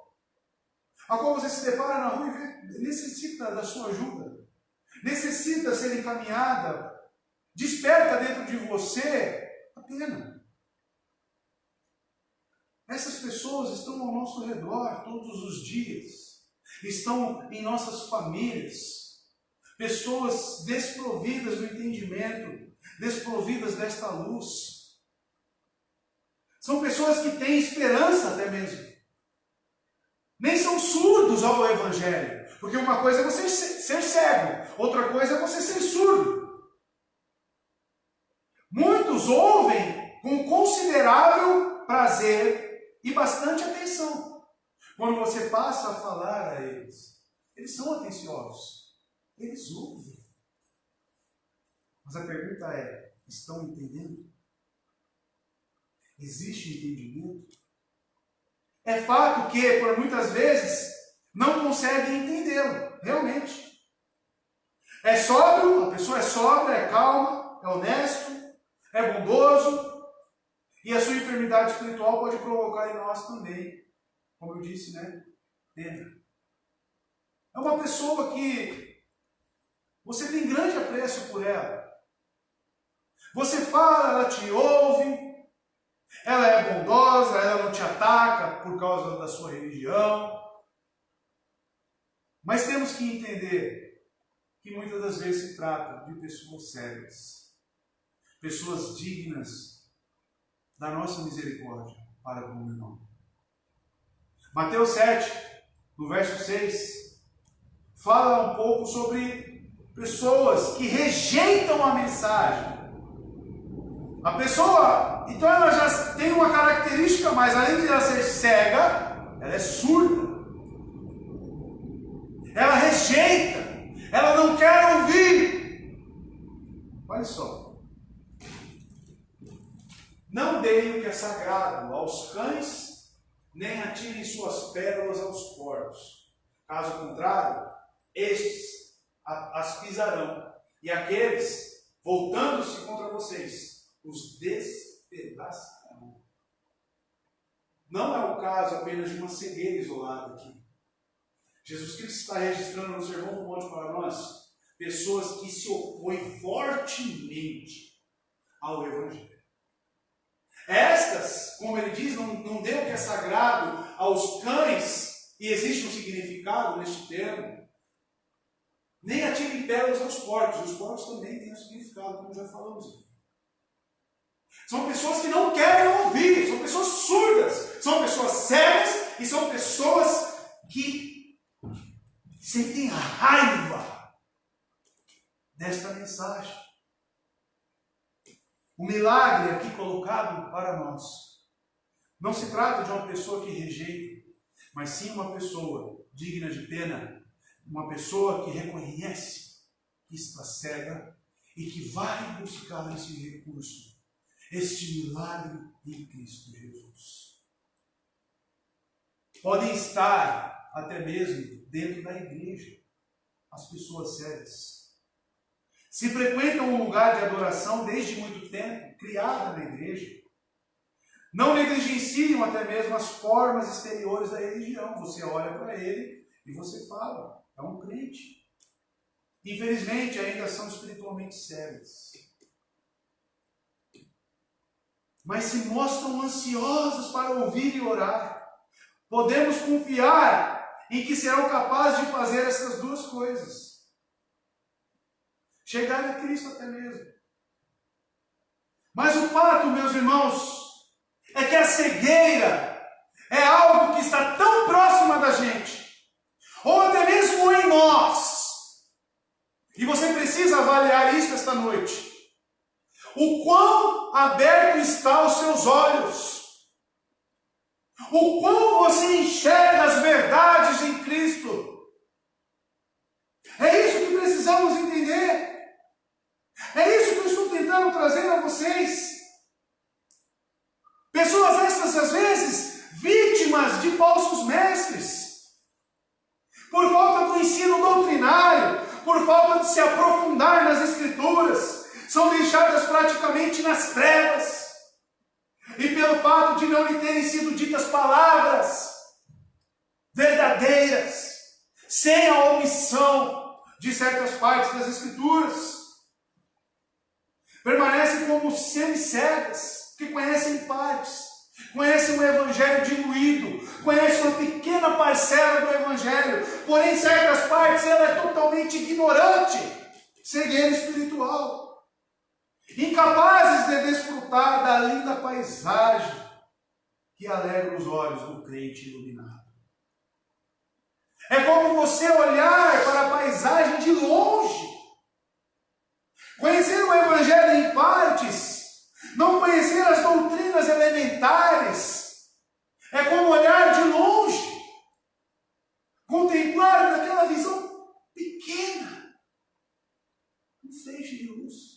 a qual você se depara na rua e vê, necessita da sua ajuda, necessita ser encaminhada, desperta dentro de você a pena. Essas pessoas estão ao nosso redor todos os dias, estão em nossas famílias, pessoas desprovidas do entendimento, desprovidas desta luz. São pessoas que têm esperança até mesmo. Nem são surdos ao Evangelho. Porque uma coisa é você ser cego, outra coisa é você ser surdo. Muitos ouvem com considerável prazer e bastante atenção. Quando você passa a falar a eles, eles são atenciosos, eles ouvem. Mas a pergunta é, estão entendendo? Existe entendimento? É fato que, por muitas vezes, não conseguem entendê-lo, realmente. É sóbrio, a pessoa é sóbria, é calma, é honesto, é bondoso, e a sua enfermidade espiritual pode provocar em nós também, como eu disse, né? Pena. É uma pessoa que você tem grande apreço por ela. Você fala, ela te ouve, ela é bondosa, ela não te ataca por causa da sua religião. Mas temos que entender que muitas das vezes se trata de pessoas cegas, pessoas dignas da nossa misericórdia para com o irmão. Mateus 7, no verso 6, fala um pouco sobre pessoas que rejeitam a mensagem. A pessoa, então ela já tem uma característica, mas além de ela ser cega, ela é surda. Ela rejeita, ela não quer ouvir. Olha só. Não deem o que é sagrado aos cães, nem atirem suas pérolas aos porcos. Caso contrário, estes as pisarão, e aqueles, voltando-se contra vocês, os despedaçarão. Não é o caso apenas de uma cegueira isolada aqui. Jesus Cristo está registrando no Sermão do Monte para nós pessoas que se opõem fortemente ao Evangelho. Estas, como ele diz, não dê o que é sagrado aos cães, e existe um significado neste termo, nem atirem pérolas aos porcos. Os porcos também têm um significado, como já falamos aqui. São pessoas que não querem ouvir, são pessoas surdas, são pessoas que são pessoas que sentem raiva desta mensagem. O milagre aqui colocado para nós não se trata de uma pessoa que rejeita, mas sim uma pessoa digna de pena, uma pessoa que reconhece que está cega e que vai buscar esse recurso, este milagre em Cristo Jesus. Podem estar até mesmo dentro da igreja as pessoas cegas. Se frequentam um lugar de adoração desde muito tempo, criada na igreja, não negligenciam até mesmo as formas exteriores da religião. Você olha para ele e você fala, é um crente. Infelizmente, ainda são espiritualmente cegos. Mas se mostram ansiosos para ouvir e orar. Podemos confiar em que serão capazes de fazer essas duas coisas. Chegar a Cristo até mesmo. Mas o fato, meus irmãos, é que a cegueira é algo que está tão próxima da gente, ou até mesmo em nós. E você precisa avaliar isso esta noite. O quão aberto estão os seus olhos. O quão você enxerga as verdades em Cristo. É isso que precisamos entender. É isso que eu estou tentando trazer a vocês. Pessoas estas, às vezes, vítimas de falsos mestres. Por falta do ensino doutrinário, por falta de se aprofundar nas Escrituras, são deixadas praticamente nas trevas. E pelo fato de não lhe terem sido ditas palavras verdadeiras, sem a omissão de certas partes das Escrituras, permanecem como semi-cegas, que conhecem partes, conhecem o Evangelho diluído, conhecem uma pequena parcela do Evangelho, porém certas partes ela é totalmente ignorante, cegueira espiritual. Incapazes de desfrutar da linda paisagem que alegra os olhos do crente iluminado. É como você olhar para a paisagem de longe. Conhecer o Evangelho em partes, não conhecer as doutrinas elementares, é como olhar de longe, contemplar daquela visão pequena, um feixe de luz.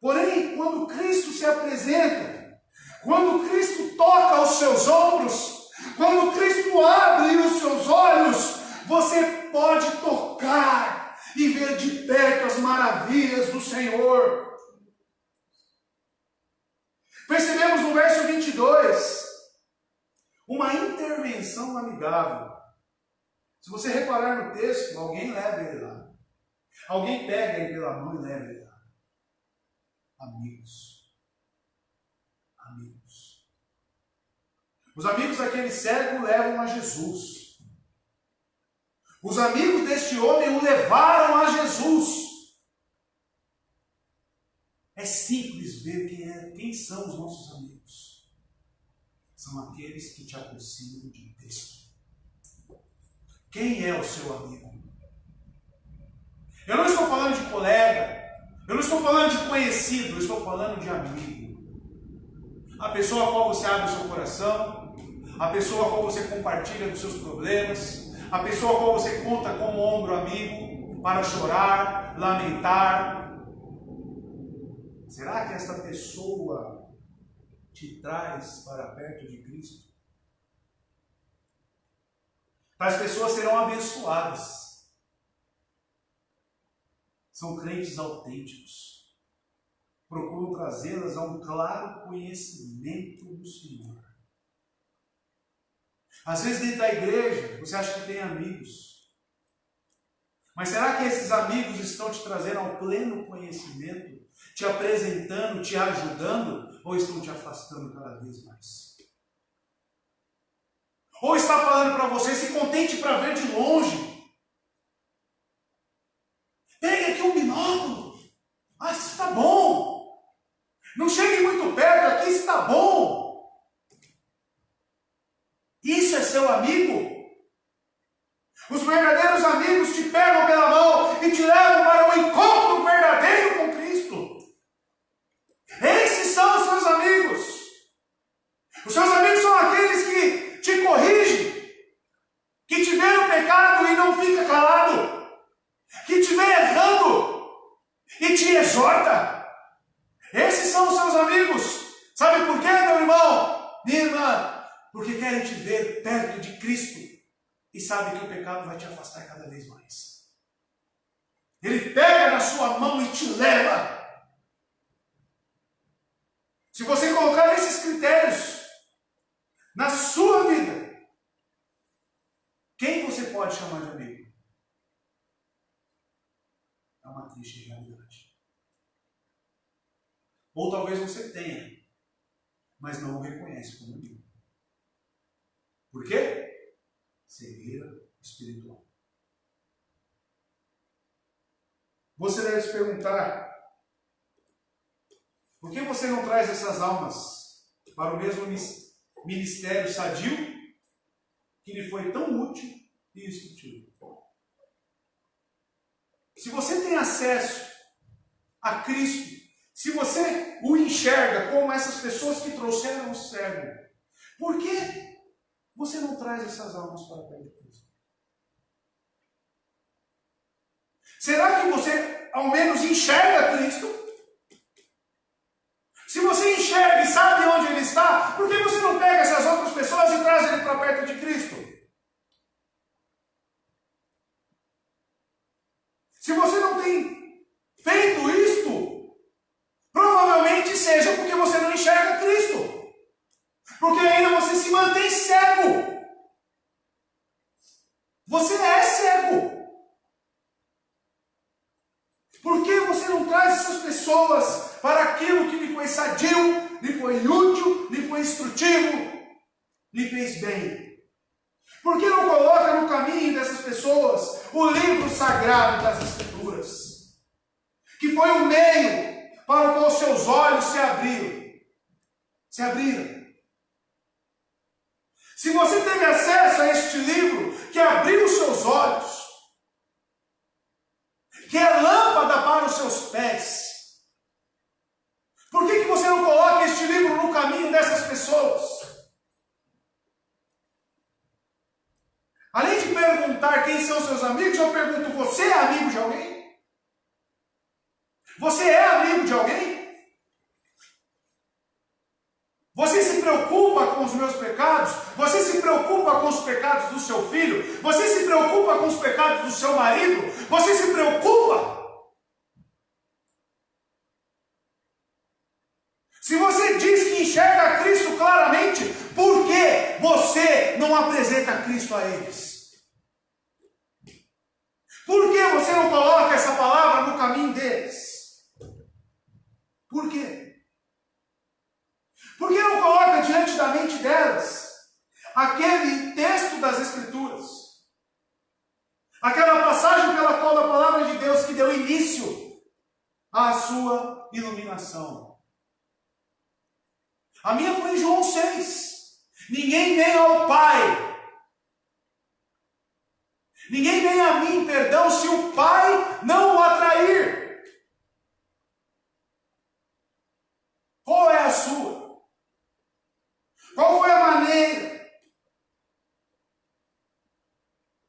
Porém, quando Cristo se apresenta, quando Cristo toca os seus ombros, quando Cristo abre os seus olhos, você pode tocar e ver de perto as maravilhas do Senhor. Percebemos no verso 22 uma intervenção amigável. Se você reparar no texto, alguém leva ele lá. Alguém pega ele pela mão e leva ele lá. Amigos. Amigos. Os amigos daquele cego levam a Jesus. Os amigos deste homem o levaram a Jesus. É simples ver quem são os nossos amigos. São aqueles que te aproximam de Cristo. Quem é o seu amigo? Eu não estou falando de colega. Eu não estou falando de conhecido, eu estou falando de amigo. A pessoa a qual você abre o seu coração, a pessoa a qual você compartilha dos seus problemas, a pessoa a qual você conta como ombro amigo para chorar, lamentar. Será que esta pessoa te traz para perto de Cristo? Tais pessoas serão abençoadas. São crentes autênticos. Procuram trazê-las a um claro conhecimento do Senhor. Às vezes dentro da igreja, você acha que tem amigos. Mas será que esses amigos estão te trazendo ao pleno conhecimento? Te apresentando, te ajudando? Ou estão te afastando cada vez mais? Ou está falando para você, se contente para ver de longe? Pegue aqui um binóculo. Ah, isso está bom. Não chegue muito perto aqui, isso está bom. seu amigo. Os verdadeiros amigos te pegam pela mão e te levam para o encontro verdadeiro com Cristo. Esses são os seus amigos. Os seus amigos são aqueles que te corrigem, que te vê no pecado e não fica calado, que te vê errando e te exorta. Esses são os seus amigos. Sabe por quê, meu irmão, minha irmã? Porque querem te ver perto de Cristo e sabem que o pecado vai te afastar cada vez mais. Ele pega na sua mão e te leva. Se você colocar esses critérios na sua vida, quem você pode chamar de amigo? É uma triste realidade. Ou talvez você tenha, mas não o reconhece como amigo. Por quê? Cegueira espiritual. Você deve se perguntar: por que você não traz essas almas para o mesmo ministério sadio que lhe foi tão útil e instrutivo? Se você tem acesso a Cristo, se você o enxerga como essas pessoas que trouxeram o cego, por que você não traz essas almas para perto de Cristo? Será que você ao menos enxerga Cristo? Se você enxerga e sabe onde Ele está, por que você não pega essas outras pessoas e traz ele para perto de Cristo? Se você não tem feito isto, provavelmente seja porque você não enxerga Cristo. Porque ainda você se mantém cego. Você é cego. Por que você não traz essas pessoas para aquilo que lhe foi sadio, lhe foi útil, lhe foi instrutivo, lhe fez bem? Por que não coloca no caminho dessas pessoas o livro sagrado das Escrituras, que foi o meio para o qual seus olhos se abriram? Se você teve acesso a este livro que abriu os seus olhos, que é lâmpada para os seus pés, por que você não coloca este livro no caminho dessas pessoas? Além de perguntar quem são seus amigos, eu pergunto: você é amigo de alguém? Você é amigo de alguém? Você se preocupa com os meus pecados? Você se preocupa com os pecados do seu filho? Você se preocupa com os pecados do seu marido? Você se preocupa? Se você diz que enxerga Cristo claramente, por que você não apresenta Cristo a eles? Por que você não coloca essa palavra no caminho deles? Por quê? Por que não coloca diante da mente delas aquele texto das Escrituras? Aquela passagem pela qual a palavra de Deus que deu início à sua iluminação. A minha foi em João 6. Ninguém vem ao Pai. Ninguém vem a mim, perdão, se o Pai não o atrair. Qual é a sua? Qual foi a maneira?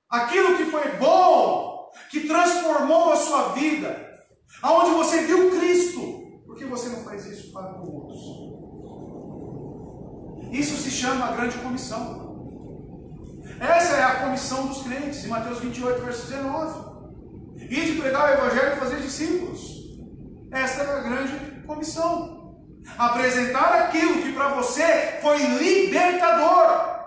Aquilo que foi bom, que transformou a sua vida, aonde você viu Cristo, por que você não faz isso para com outros? Isso se chama a grande comissão. Essa é a comissão dos crentes, em Mateus 28, verso 19. Ide pregar o Evangelho e fazer discípulos. Esta é a grande comissão. Apresentar aquilo que para você foi libertador.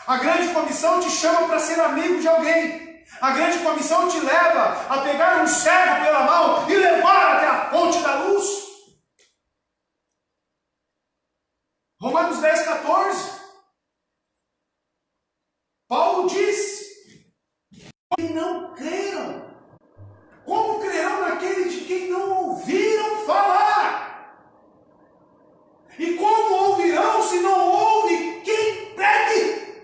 A grande comissão te chama para ser amigo de alguém. A grande comissão te leva a pegar um cego pela mão e levar até a fonte da luz. Romanos 10, 14. Paulo diz: e não creram. Como crerão naquele de quem não ouviram falar? E como ouvirão se não ouve quem pregue?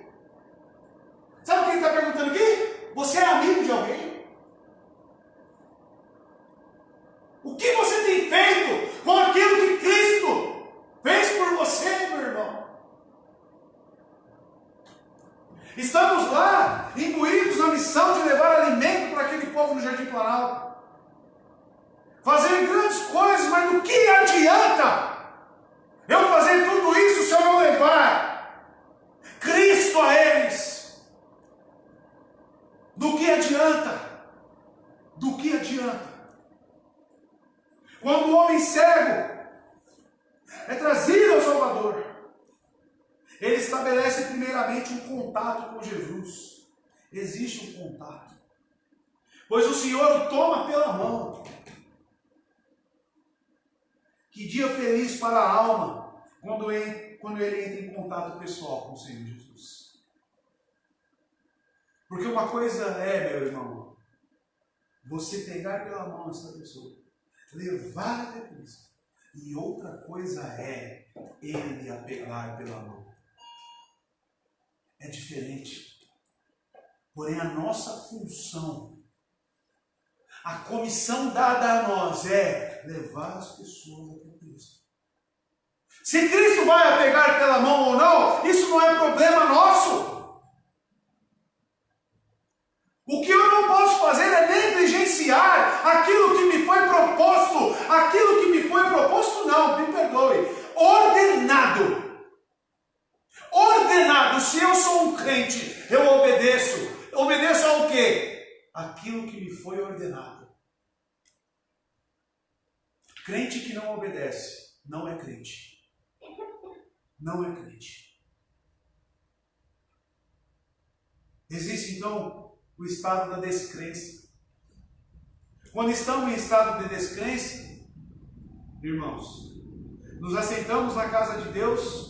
Estamos lá, imbuídos na missão de levar alimento para aquele povo no Jardim Planalto. Fazer grandes coisas, mas do que adianta eu fazer tudo isso se eu não levar Cristo a eles? Do que adianta? Do que adianta? Quando o homem cego é trazido ao Salvador, ele estabelece primeiramente um contato com Jesus. Existe um contato. Pois o Senhor o toma pela mão. Que dia feliz para a alma quando ele entra em contato pessoal com o Senhor Jesus. Porque uma coisa é, meu irmão, você pegar pela mão essa pessoa, levar até Cristo. E outra coisa é ele a pegar pela mão. É diferente. Porém, a nossa função, a comissão dada a nós é levar as pessoas até Cristo. Se Cristo vai a pegar pela mão ou não, isso não é problema nosso. O que eu não posso fazer é negligenciar aquilo que me foi proposto. Aquilo que me foi proposto, não, me perdoe. Ordenado. Ordenado. Se eu sou um crente, eu obedeço. Obedeço ao quê? Aquilo que me foi ordenado. Crente que não obedece, não é crente. Não é crente. Existe então o estado da descrença. Quando estamos em estado de descrença, irmãos, nos assentamos na casa de Deus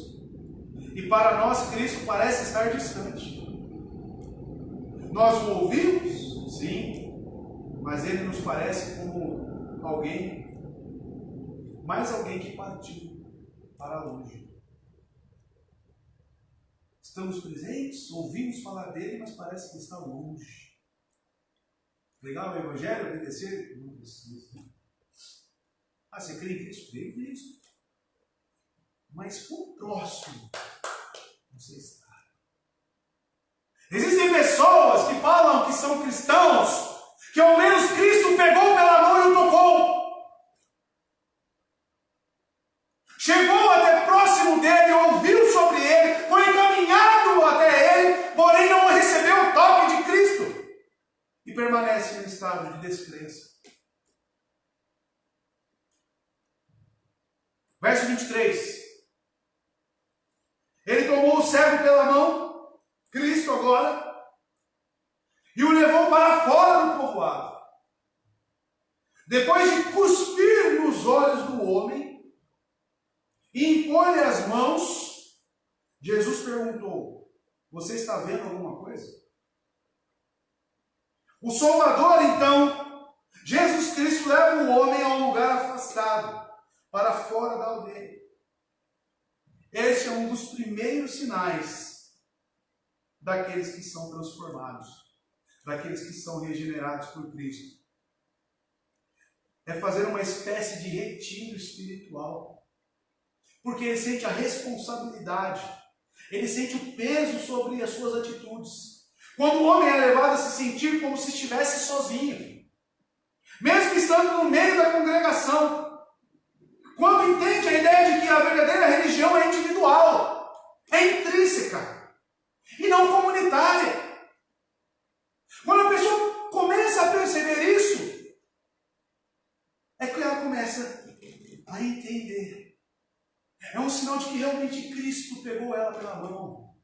e para nós Cristo parece estar distante. Nós o ouvimos, sim, mas ele nos parece como alguém, mais alguém que partiu para longe. Estamos presentes, ouvimos falar dele, mas parece que está longe. Pregar o Evangelho, obedecer? Não precisa. Ah, você crê em Cristo? Crê em Cristo. Mas quão próximo você está? Existem pessoas que falam que são cristãos, que ao menos Cristo pegou pela mão e o tocou. Chegou até próximo dele, ouviu sobre ele, foi encaminhado até ele, porém não recebeu o toque de Cristo. E permanece em um estado de descrença. Verso 23. Ele tomou o cego pela mão, Cristo agora, e o levou para fora do povoado. Depois de cuspir nos olhos do homem, e impor-lhe as mãos, Jesus perguntou: você está vendo alguma coisa? O Salvador, então, Jesus Cristo leva o homem a um lugar afastado, para fora da aldeia. Este é um dos primeiros sinais daqueles que são transformados, daqueles que são regenerados por Cristo. É fazer uma espécie de retiro espiritual. Porque ele sente a responsabilidade, ele sente o peso sobre as suas atitudes. Quando o homem é levado a se sentir como se estivesse sozinho, mesmo estando no meio da congregação, quando entende a ideia de que a verdadeira religião é individual, é intrínseca e não comunitária. Quando a pessoa começa a perceber isso, é que ela começa a entender. É um sinal de que realmente Cristo pegou ela pela mão,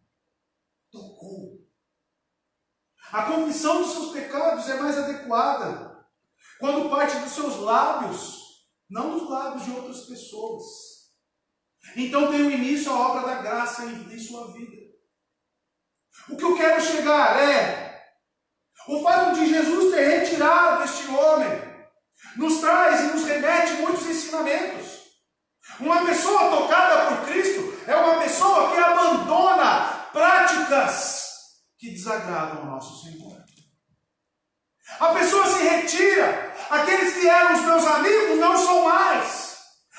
tocou. A confissão dos seus pecados é mais adequada quando parte dos seus lábios, não dos lábios de outras pessoas. Então tem o início a obra da graça em sua vida. O que eu quero chegar é o fato de Jesus ter retirado este homem nos traz e nos remete muitos ensinamentos. Uma pessoa tocada por Cristo é uma pessoa que abandona práticas que desagradam ao nosso Senhor. A pessoa se retira. Aqueles que eram os meus amigos não são mais.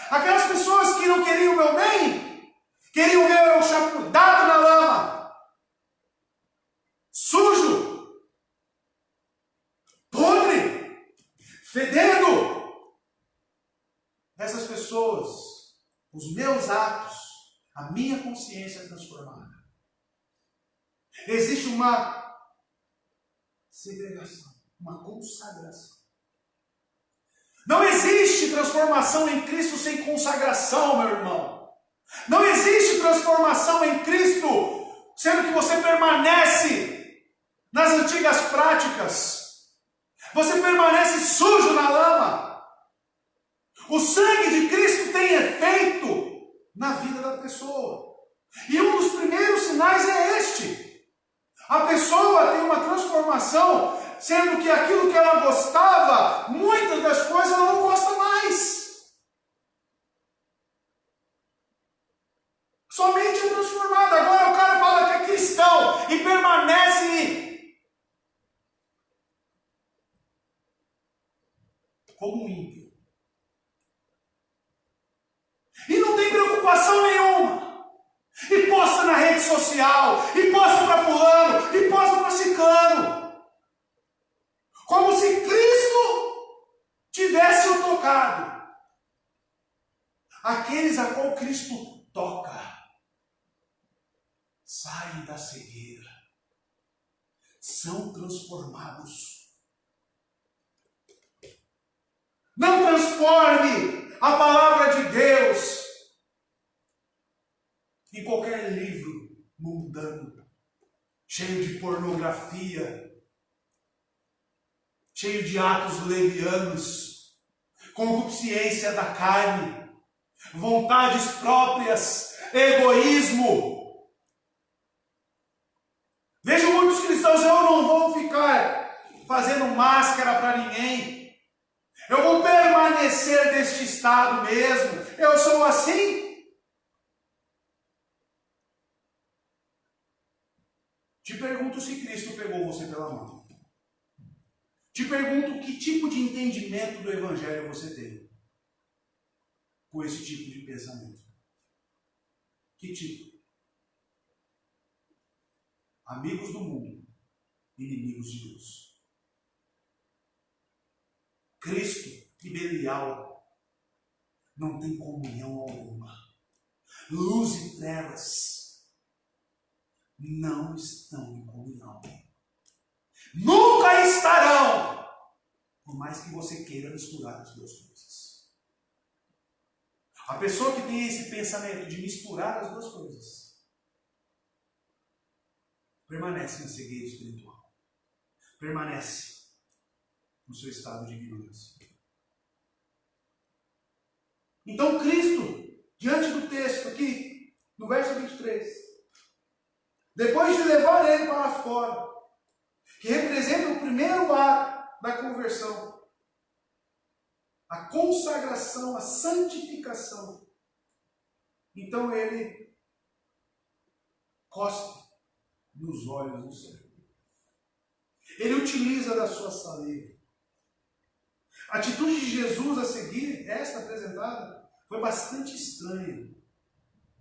Aquelas pessoas que não queriam o meu bem, queriam ver eu chapurdado na lama. fedendo. Essas pessoas, os meus atos, a minha consciência é transformada. Existe uma segregação, uma consagração. Não existe transformação em Cristo sem consagração, meu irmão. Não existe transformação em Cristo sendo que você permanece nas antigas práticas. Você permanece sujo na lama. O sangue de Cristo tem efeito na vida da pessoa. E um dos primeiros sinais é este. A pessoa tem uma transformação, sendo que aquilo que ela gostava, muitas das coisas ela não gosta mais. Somente é transformado. Agora o cara fala que é cristão e permanece como um ímpio. E não tem preocupação nenhuma. E posta na rede social, e posta para fulano, e posta para ciclano. Como se Cristo tivesse o tocado. Aqueles a qual Cristo toca saem da cegueira, são transformados. Não transforme a palavra de Deus em qualquer livro mundano, cheio de pornografia, cheio de atos levianos, concupiscência da carne, vontades próprias, egoísmo. Vejo muitos cristãos, eu não vou ficar fazendo máscara para ninguém. Eu vou permanecer deste estado mesmo. Eu sou assim. Te pergunto se Cristo pegou você pela mão. Te pergunto que tipo de entendimento do Evangelho você tem com esse tipo de pensamento. Que tipo? Amigos do mundo, inimigos de Deus. Cristo e Belial não tem comunhão alguma. Luz e trevas não estão em comunhão. Nunca estarão, por mais que você queira misturar as duas coisas. A pessoa que tem esse pensamento de misturar as duas coisas permanece na cegueira espiritual. Permanece no seu estado de ignorância. Então Cristo, diante do texto aqui, no verso 23, depois de levar ele para fora, que representa o primeiro ato da conversão, a consagração, a santificação, então ele cospe nos olhos do Senhor. Ele utiliza da sua saliva. A atitude de Jesus a seguir, esta apresentada, foi bastante estranha.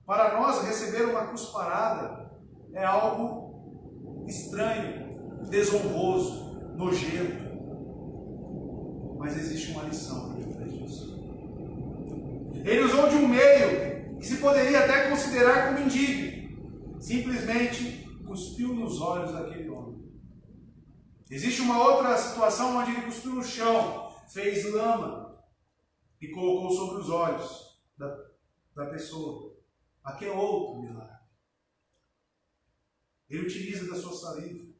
Para nós, receber uma cusparada é algo estranho, desonroso, nojento. Mas existe uma lição por detrás disso. Ele usou de um meio que se poderia até considerar como indigno. Simplesmente cuspiu nos olhos daquele homem. Existe uma outra situação onde ele cuspiu no chão, fez lama e colocou sobre os olhos da pessoa. Aqui é outro milagre. Ele utiliza da sua saliva.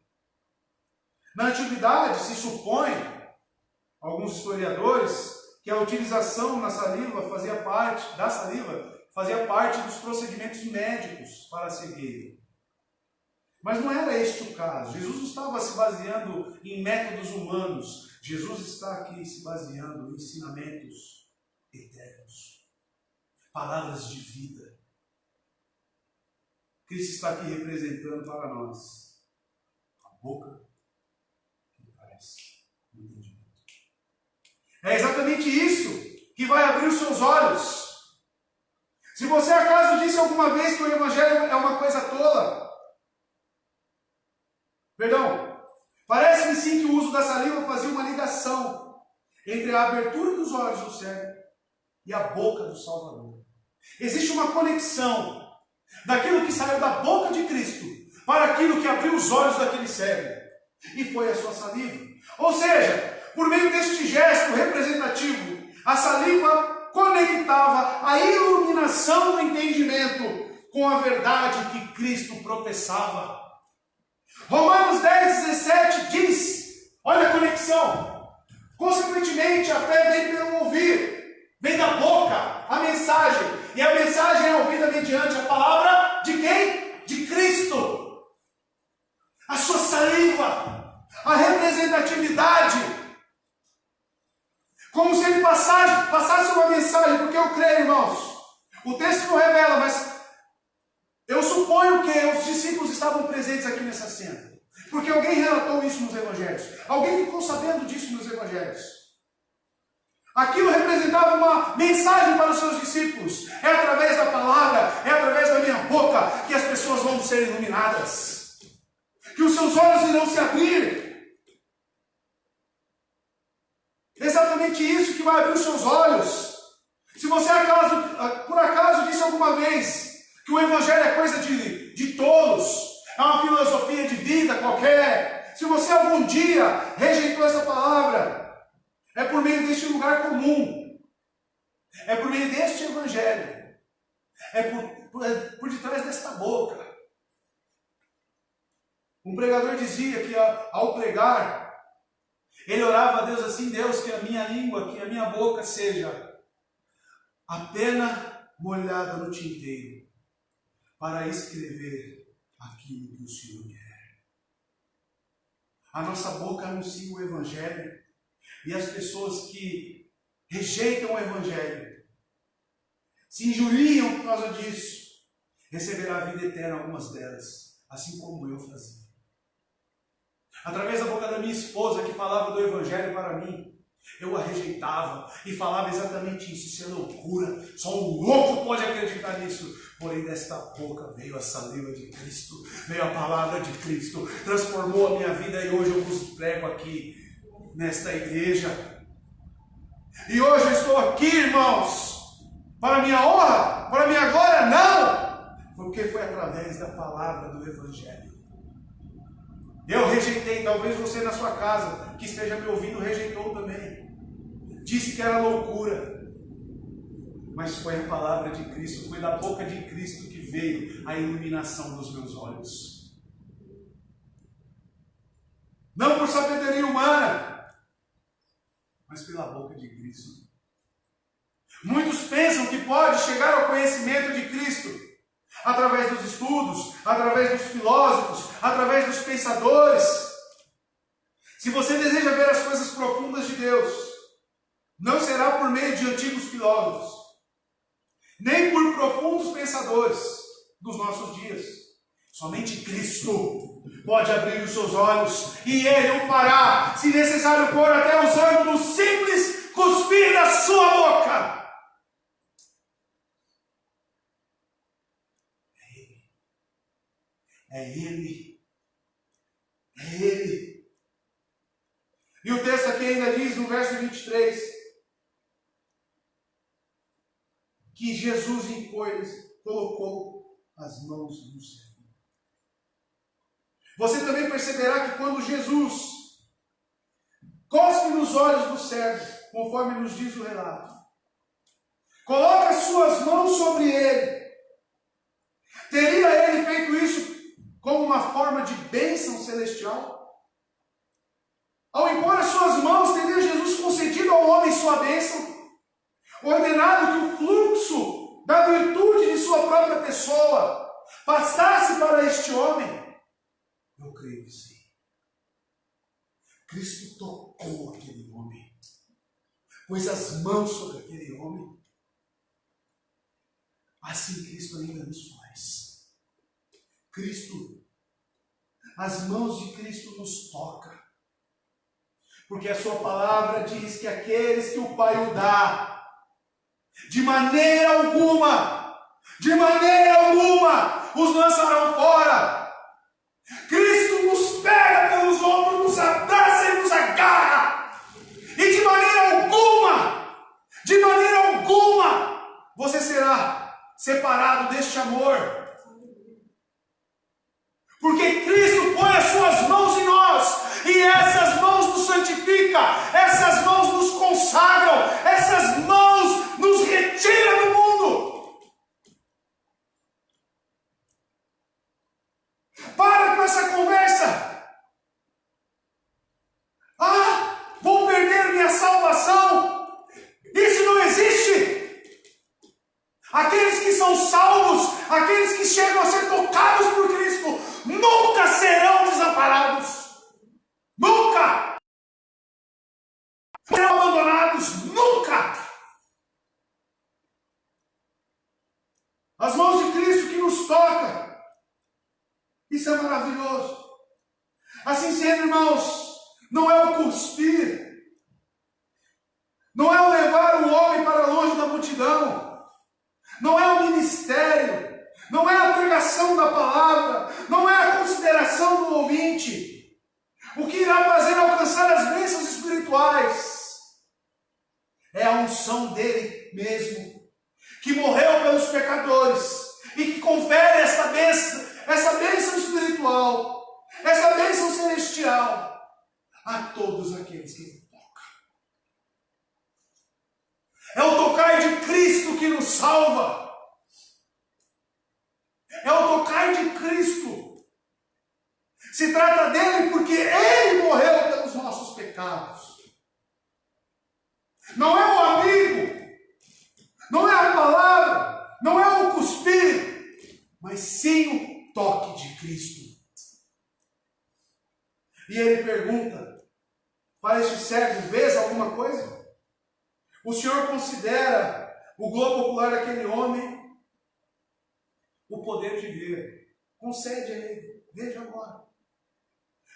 Na antiguidade se supõe, alguns historiadores, que a utilização da saliva fazia parte dos procedimentos médicos para a cegueira. Mas não era este o caso. Jesus não estava se baseando em métodos humanos. Jesus está aqui se baseando em ensinamentos eternos. Palavras de vida. Cristo está aqui representando para nós a boca que parece o entendimento. É exatamente isso que vai abrir os seus olhos. Se você acaso disse alguma vez que o Evangelho é uma coisa tola, perdão, parece-me sim que o uso da saliva fazia uma ligação entre a abertura dos olhos do cego e a boca do Salvador. Existe uma conexão daquilo que saiu da boca de Cristo para aquilo que abriu os olhos daquele cego, e foi a sua saliva. Ou seja, por meio deste gesto representativo, a saliva conectava a iluminação do entendimento com a verdade que Cristo professava. Romanos 10:17 diz, olha a conexão, consequentemente a fé vem pelo ouvir, vem da boca, a mensagem, e a mensagem é ouvida mediante a palavra de quem? De Cristo. A sua saliva, a representatividade, como se ele passasse uma mensagem, porque eu creio, irmãos, o texto não revela, mas eu suponho que os discípulos estavam presentes aqui nessa cena, porque alguém relatou isso nos evangelhos, alguém ficou sabendo disso nos evangelhos. Aquilo representava uma mensagem para os seus discípulos. É através da palavra, é através da minha boca que as pessoas vão ser iluminadas, que os seus olhos irão se abrir. Exatamente isso que vai abrir os seus olhos. Se você por acaso disse alguma vez que o evangelho é coisa de tolos, é uma filosofia de vida qualquer, se você algum dia rejeitou essa palavra, é por meio deste lugar comum, é por meio deste evangelho, é por detrás desta boca. Um pregador dizia que ao pregar, ele orava a Deus assim: Deus, que a minha língua, que a minha boca seja a pena molhada no tinteiro para escrever aquilo que o Senhor quer. A nossa boca anuncia o evangelho, e as pessoas que rejeitam o evangelho, se injuriam por causa disso, receberão a vida eterna, algumas delas, assim como eu fazia. Através da boca da minha esposa, que falava do evangelho para mim, eu a rejeitava e falava exatamente isso: isso é loucura, só um louco pode acreditar nisso. Porém, desta boca veio a saliva de Cristo, veio a palavra de Cristo, transformou a minha vida, e hoje eu vos prego aqui nesta igreja. E hoje eu estou aqui, irmãos, para minha honra, para minha glória? Não! Porque foi através da palavra do evangelho. Eu rejeitei, talvez você na sua casa, que esteja me ouvindo, rejeitou também. Disse que era loucura. Mas foi a palavra de Cristo, foi da boca de Cristo que veio a iluminação dos meus olhos. Não por sabedoria humana, mas pela boca de Cristo. Muitos pensam que pode chegar ao conhecimento de Cristo através dos estudos, através dos filósofos, através dos pensadores. Se você deseja ver as coisas profundas de Deus, não será por meio de antigos filósofos, nem por profundos pensadores dos nossos dias. Somente Cristo pode abrir os seus olhos, e Ele o fará, se necessário for até usando um simples cuspir da sua boca. É Ele. É Ele. E o texto aqui ainda diz, no verso 23, que Jesus impôs, colocou as mãos no céu. Você também perceberá que quando Jesus cospe nos olhos do cego, conforme nos diz o relato, coloca as suas mãos sobre ele, teria ele feito isso como uma forma de bênção celestial? Ao impor as suas mãos, teria Jesus concedido ao homem sua bênção? Ordenado que o fluxo da virtude de sua própria pessoa passasse para este homem? Eu creio que sim. Cristo tocou aquele homem, pôs as mãos sobre aquele homem. Assim Cristo ainda nos faz. As mãos de Cristo nos tocam, porque a sua palavra diz que aqueles que o Pai o dá, de maneira alguma, os lançarão fora. Cristo nos pega pelos ombros, nos abraça e nos agarra, e de maneira santifica, essas mãos nos consagram, essas mãos nos retiram do mundo. Para com essa conversa. Ah, vou perder minha salvação. Isso não existe. Aqueles que são salvos, aqueles que chegam a ser tocados por Cristo, nunca serão desamparados. Nunca serão abandonados. Nunca. As mãos de Cristo que nos tocam. Isso é maravilhoso. Assim sendo, irmãos, não é o cuspir, não é o levar o homem para longe da multidão, não é o ministério, não é a pregação da palavra, não é a consideração do ouvinte, o que irá fazer alcançar as bênçãos espirituais, é a unção dele mesmo, que morreu pelos pecadores e que confere essa bênção espiritual, essa bênção celestial a todos aqueles que ele toca. É o tocar de Cristo que nos salva. É o tocar de Cristo. Se trata dele porque ele morreu pelos nossos pecados. Não é o amigo, não é a palavra, não é o cuspir, mas sim o toque de Cristo. E ele pergunta para este cego: vês alguma coisa? O Senhor considera o globo ocular daquele homem o poder de ver. Concede a ele, veja agora.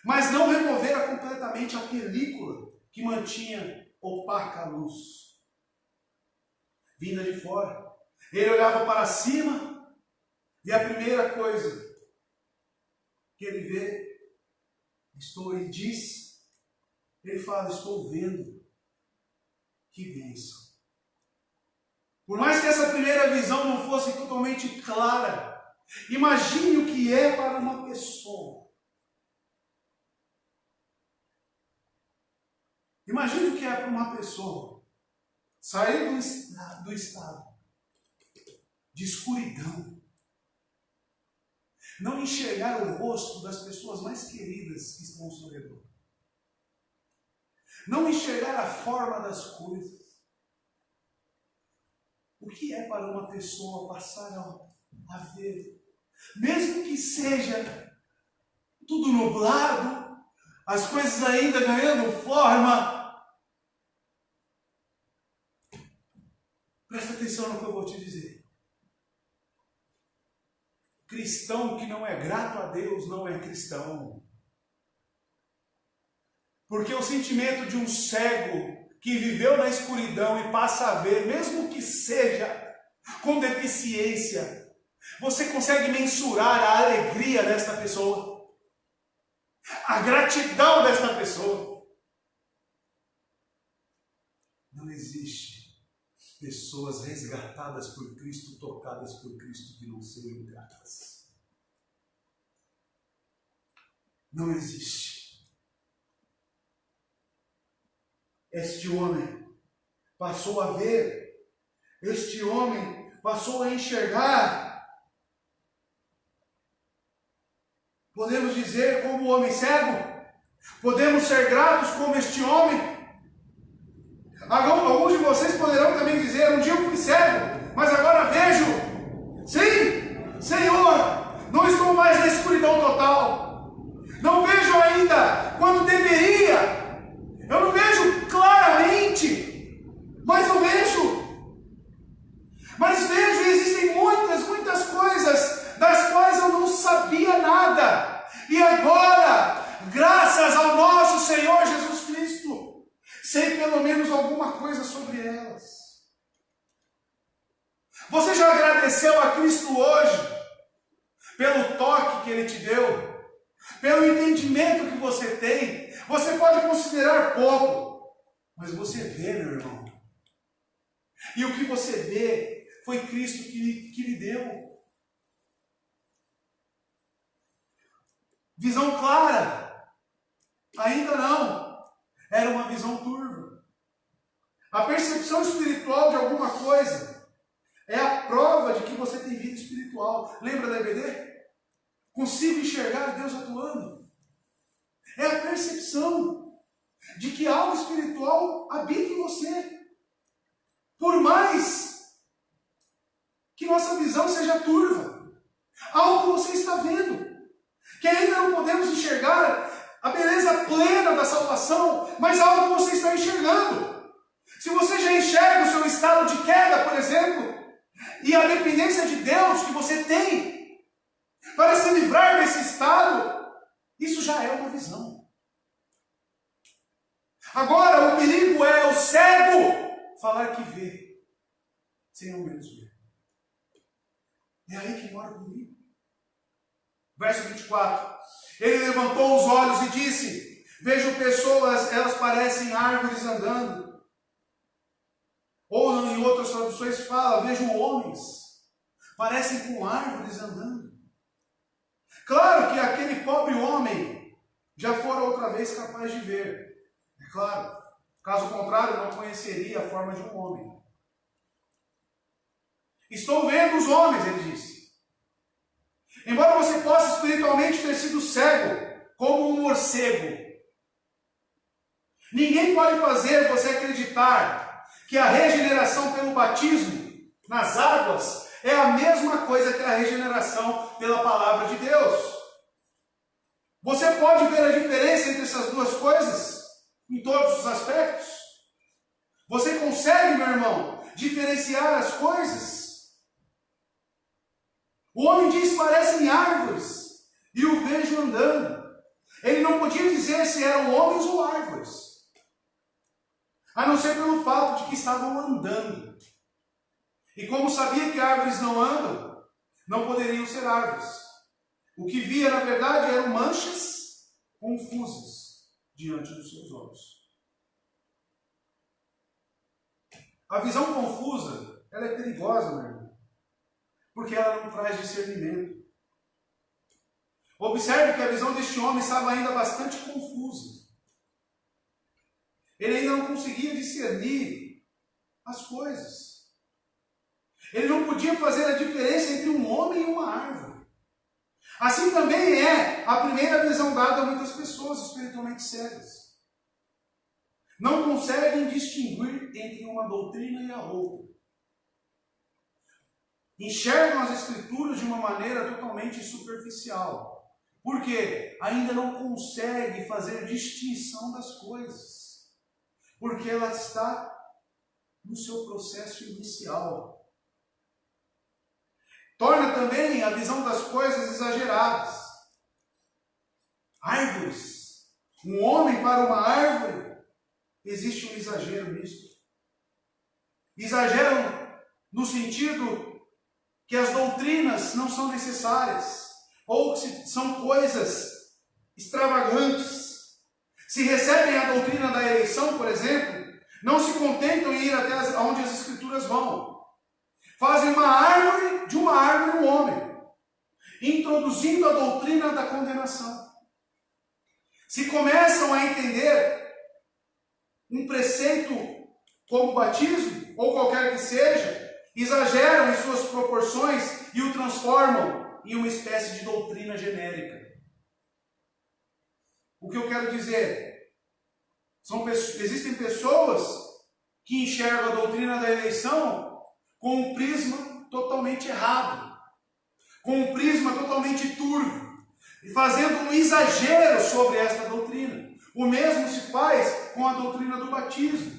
Mas não removera completamente a película que mantinha opaca a luz vinda de fora. Ele olhava para cima e a primeira coisa que ele vê, ele fala: estou vendo. Que bênção. Por mais que essa primeira visão não fosse totalmente clara, imagine o que é para uma pessoa. Imagine o que é para uma pessoa sair do estado de escuridão, não enxergar o rosto das pessoas mais queridas que estão ao seu redor, não enxergar a forma das coisas. O que é para uma pessoa passar a ver, mesmo que seja tudo nublado, as coisas ainda ganhando forma? Presta atenção no que eu vou te dizer. Cristão que não é grato a Deus não é cristão. Porque o sentimento de um cego que viveu na escuridão e passa a ver, mesmo que seja com deficiência, você consegue mensurar a alegria desta pessoa, a gratidão desta pessoa. Não existe pessoas resgatadas por Cristo, tocadas por Cristo, que não sejam gratas. Não existe. Este homem passou a ver, este homem passou a enxergar. Podemos dizer como o homem cego? Podemos ser gratos como este homem? Alguns de vocês poderão também dizer: um dia eu fui cego, mas agora vejo. Sim, Senhor, não estou mais na escuridão total. Não vejo ainda quando deveria. Eu não vejo claramente, mas eu vejo. Mas vejo, e existem muitas coisas das quais eu não sabia nada. E agora, graças ao nosso Senhor Jesus Cristo, sei pelo menos alguma coisa sobre elas. Você já agradeceu a Cristo hoje pelo toque que Ele te deu? Pelo entendimento que você tem? Você pode considerar pouco, mas você vê, meu irmão. E o que você vê foi Cristo que lhe deu. Visão clara? Ainda não. É era uma visão turva. A percepção espiritual de alguma coisa é a prova de que você tem vida espiritual. Lembra da EBD? Consigo enxergar Deus atuando. É a percepção de que algo espiritual habita em você. Por mais que nossa visão seja turva, algo que você está vendo, que ainda não podemos enxergar a beleza plena da salvação, mas algo que você está enxergando. Se você já enxerga o seu estado de queda, por exemplo, e a dependência de Deus que você tem para se livrar desse estado, isso já é uma visão. Agora, o perigo é o cego falar que vê, sem ao menos ver. É aí que mora o perigo. Verso 24. Ele levantou os olhos e disse: vejo pessoas, elas parecem árvores andando. Ou em outras traduções fala, vejo homens, parecem com árvores andando. Claro que aquele pobre homem já fora outra vez capaz de ver. É claro. Caso contrário, não conheceria a forma de um homem. Estou vendo os homens, ele disse. Embora você possa espiritualmente ter sido cego, como um morcego, ninguém pode fazer você acreditar que a regeneração pelo batismo nas águas é a mesma coisa que a regeneração pela palavra de Deus. Você pode ver a diferença entre essas duas coisas em todos os aspectos? Você consegue, meu irmão, diferenciar as coisas? O homem diz: parecem árvores, e o vejo andando. Ele não podia dizer se eram homens ou árvores, a não ser pelo fato de que estavam andando. E como sabia que árvores não andam, não poderiam ser árvores. O que via, na verdade, eram manchas confusas diante dos seus olhos. A visão confusa, ela é perigosa, meu irmão, porque ela não traz discernimento. Observe que a visão deste homem estava ainda bastante confusa. Ele ainda não conseguia discernir as coisas. Ele não podia fazer a diferença entre um homem e uma árvore. Assim também é a primeira visão dada a muitas pessoas espiritualmente cegas. Não conseguem distinguir entre uma doutrina e a outra. Enxergam as Escrituras de uma maneira totalmente superficial. Por quê? Ainda não consegue fazer distinção das coisas. Porque ela está no seu processo inicial. Torna também a visão das coisas exageradas. Árvores. Um homem para uma árvore. Existe um exagero nisso. Exageram no sentido que as doutrinas não são necessárias. Ou que são coisas extravagantes. Se recebem a doutrina da eleição, por exemplo, não se contentam em ir até onde as Escrituras vão. Fazem uma árvore de uma árvore um homem, introduzindo a doutrina da condenação. Se começam a entender um preceito como batismo, ou qualquer que seja, exageram em suas proporções e o transformam em uma espécie de doutrina genérica. O que eu quero dizer? Existem pessoas que enxergam a doutrina da eleição com um prisma totalmente errado, com um prisma totalmente turvo, e fazendo um exagero sobre esta doutrina. O mesmo se faz com a doutrina do batismo.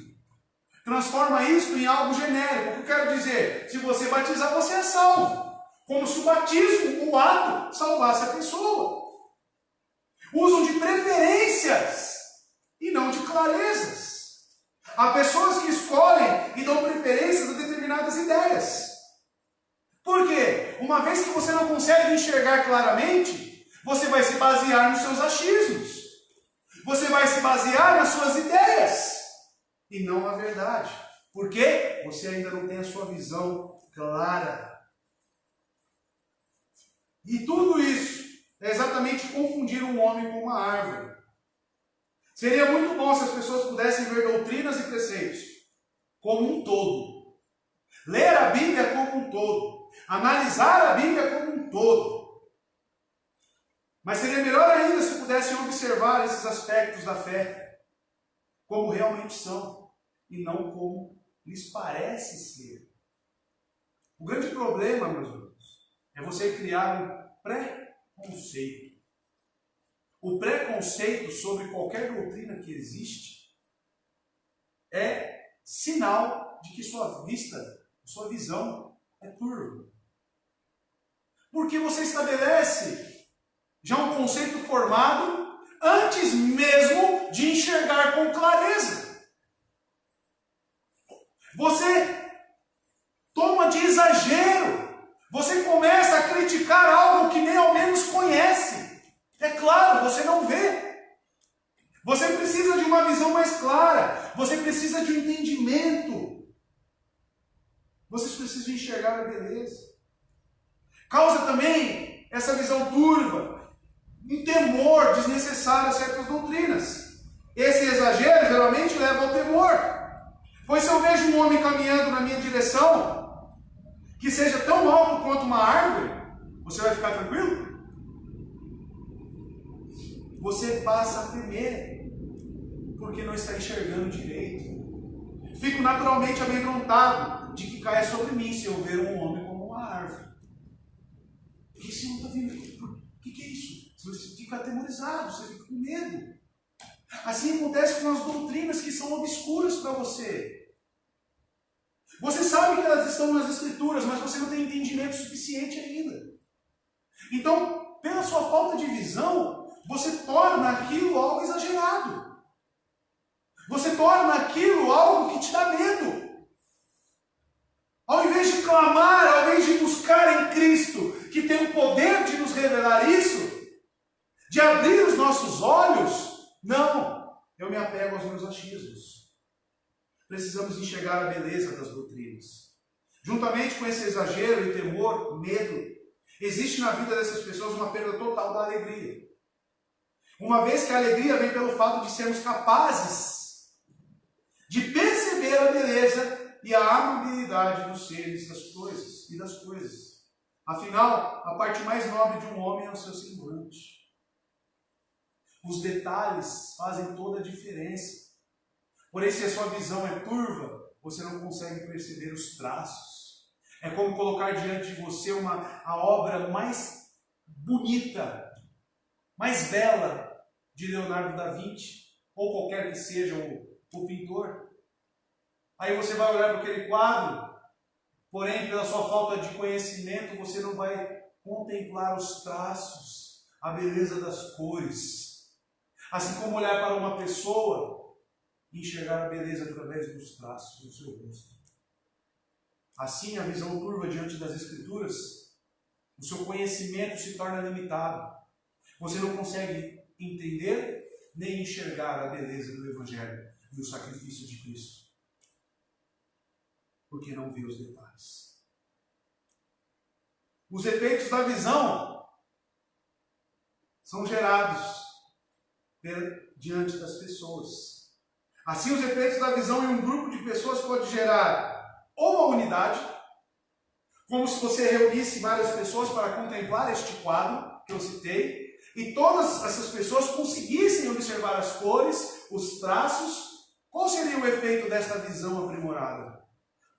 Transforma isso em algo genérico. O que eu quero dizer? Se você batizar, você é salvo. Como se o batismo, o ato, salvasse a pessoa. Usam de preferências e não de clarezas. Há pessoas que escolhem e dão preferências a determinadas ideias. Por quê? Uma vez que você não consegue enxergar claramente, você vai se basear nos seus achismos. Você vai se basear nas suas ideias e não na verdade. Por quê? Você ainda não tem a sua visão clara. E tudo isso é exatamente confundir um homem com uma árvore. Seria muito bom se as pessoas pudessem ver doutrinas e preceitos como um todo. Ler a Bíblia como um todo. Analisar a Bíblia como um todo. Mas seria melhor ainda se pudessem observar esses aspectos da fé como realmente são e não como lhes parece ser. O grande problema, meus irmãos, é você criar um pré-conceito. O preconceito sobre qualquer doutrina que existe é sinal de que sua vista, sua visão é turva. Porque você estabelece já um conceito formado antes mesmo de enxergar com clareza. Você toma de exagero. Você começa a criticar algo que nem ao menos conhece. É claro, você não vê. Você precisa de uma visão mais clara. Você precisa de um entendimento. Vocês precisam enxergar a beleza. Causa também essa visão turva, um temor desnecessário a certas doutrinas. Esse exagero geralmente leva ao temor. Pois se eu vejo um homem caminhando na minha direção, que seja tão alto quanto uma árvore, você vai ficar tranquilo? Você passa a temer, porque não está enxergando direito. Fico naturalmente amedrontado de que caia sobre mim se eu ver um homem como uma árvore. Porque você não está vendo. O que é isso? Você fica atemorizado, você fica com medo. Assim acontece com as doutrinas que são obscuras para você. Você sabe que elas estão nas Escrituras, mas você não tem entendimento suficiente ainda. Então, pela sua falta de visão, você torna aquilo algo exagerado. Você torna aquilo algo que te dá medo. Ao invés de clamar, ao invés de buscar em Cristo, que tem o poder de nos revelar isso, de abrir os nossos olhos, não, eu me apego aos meus achismos. Precisamos enxergar a beleza das doutrinas. Juntamente com esse exagero e temor, medo, existe na vida dessas pessoas uma perda total da alegria. Uma vez que a alegria vem pelo fato de sermos capazes de perceber a beleza e a amabilidade dos seres, das coisas e das coisas. Afinal, a parte mais nobre de um homem é o seu semblante. Os detalhes fazem toda a diferença. Porém, se a sua visão é turva, você não consegue perceber os traços. É como colocar diante de você a obra mais bonita, mais bela de Leonardo da Vinci, ou qualquer que seja o pintor. Aí você vai olhar para aquele quadro, porém, pela sua falta de conhecimento, você não vai contemplar os traços, a beleza das cores. Assim como olhar para uma pessoa e enxergar a beleza através dos traços do seu rosto. Assim, a visão turva diante das Escrituras, o seu conhecimento se torna limitado. Você não consegue entender nem enxergar a beleza do Evangelho e do sacrifício de Cristo, porque não vê os detalhes. Os efeitos da visão são gerados diante das pessoas. Assim, os efeitos da visão em um grupo de pessoas pode gerar ou uma unidade, como se você reunisse várias pessoas para contemplar este quadro que eu citei, e todas essas pessoas conseguissem observar as cores, os traços. Qual seria o efeito desta visão aprimorada?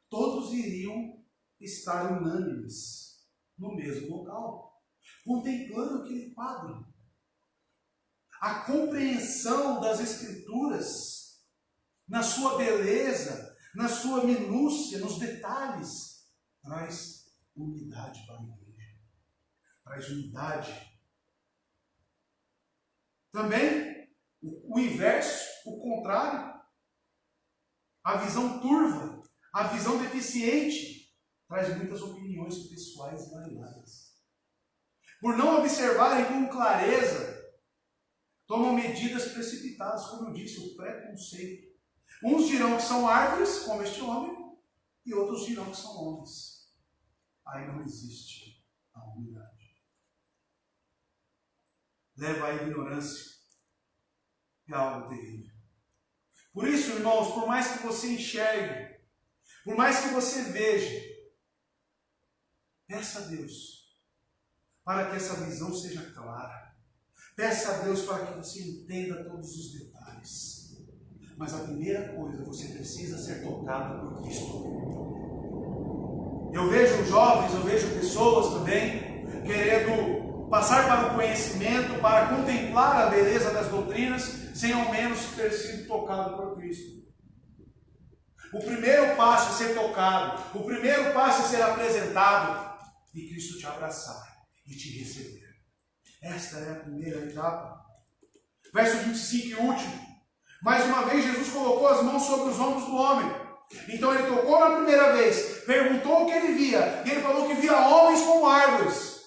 Todos iriam estar unânimes no mesmo local, contemplando aquele quadro. A compreensão das Escrituras, na sua beleza, na sua minúcia, nos detalhes, traz unidade para a igreja. Traz unidade. Também, o inverso, o contrário, a visão turva, a visão deficiente, traz muitas opiniões pessoais e variadas. Por não observarem com clareza, tomam medidas precipitadas, como eu disse, o preconceito. Uns dirão que são árvores, como este homem, e outros dirão que são homens. Aí não existe a unidade. Leva à ignorância. é algo terrível. Por isso, irmãos, por mais que você enxergue, por mais que você veja, peça a Deus para que essa visão seja clara. Peça a Deus para que você entenda todos os detalhes. Mas a primeira coisa, você precisa ser tocado por Cristo. Eu vejo jovens, eu vejo pessoas também querendo passar para o conhecimento, para contemplar a beleza das doutrinas, sem ao menos ter sido tocado por Cristo. O primeiro passo é ser tocado, o primeiro passo é ser apresentado e Cristo te abraçar e te receber. Esta é a primeira etapa. Verso 25 e último. Mais uma vez Jesus colocou as mãos sobre os ombros do homem. Então ele tocou na primeira vez, perguntou o que ele via, e ele falou que via homens como árvores.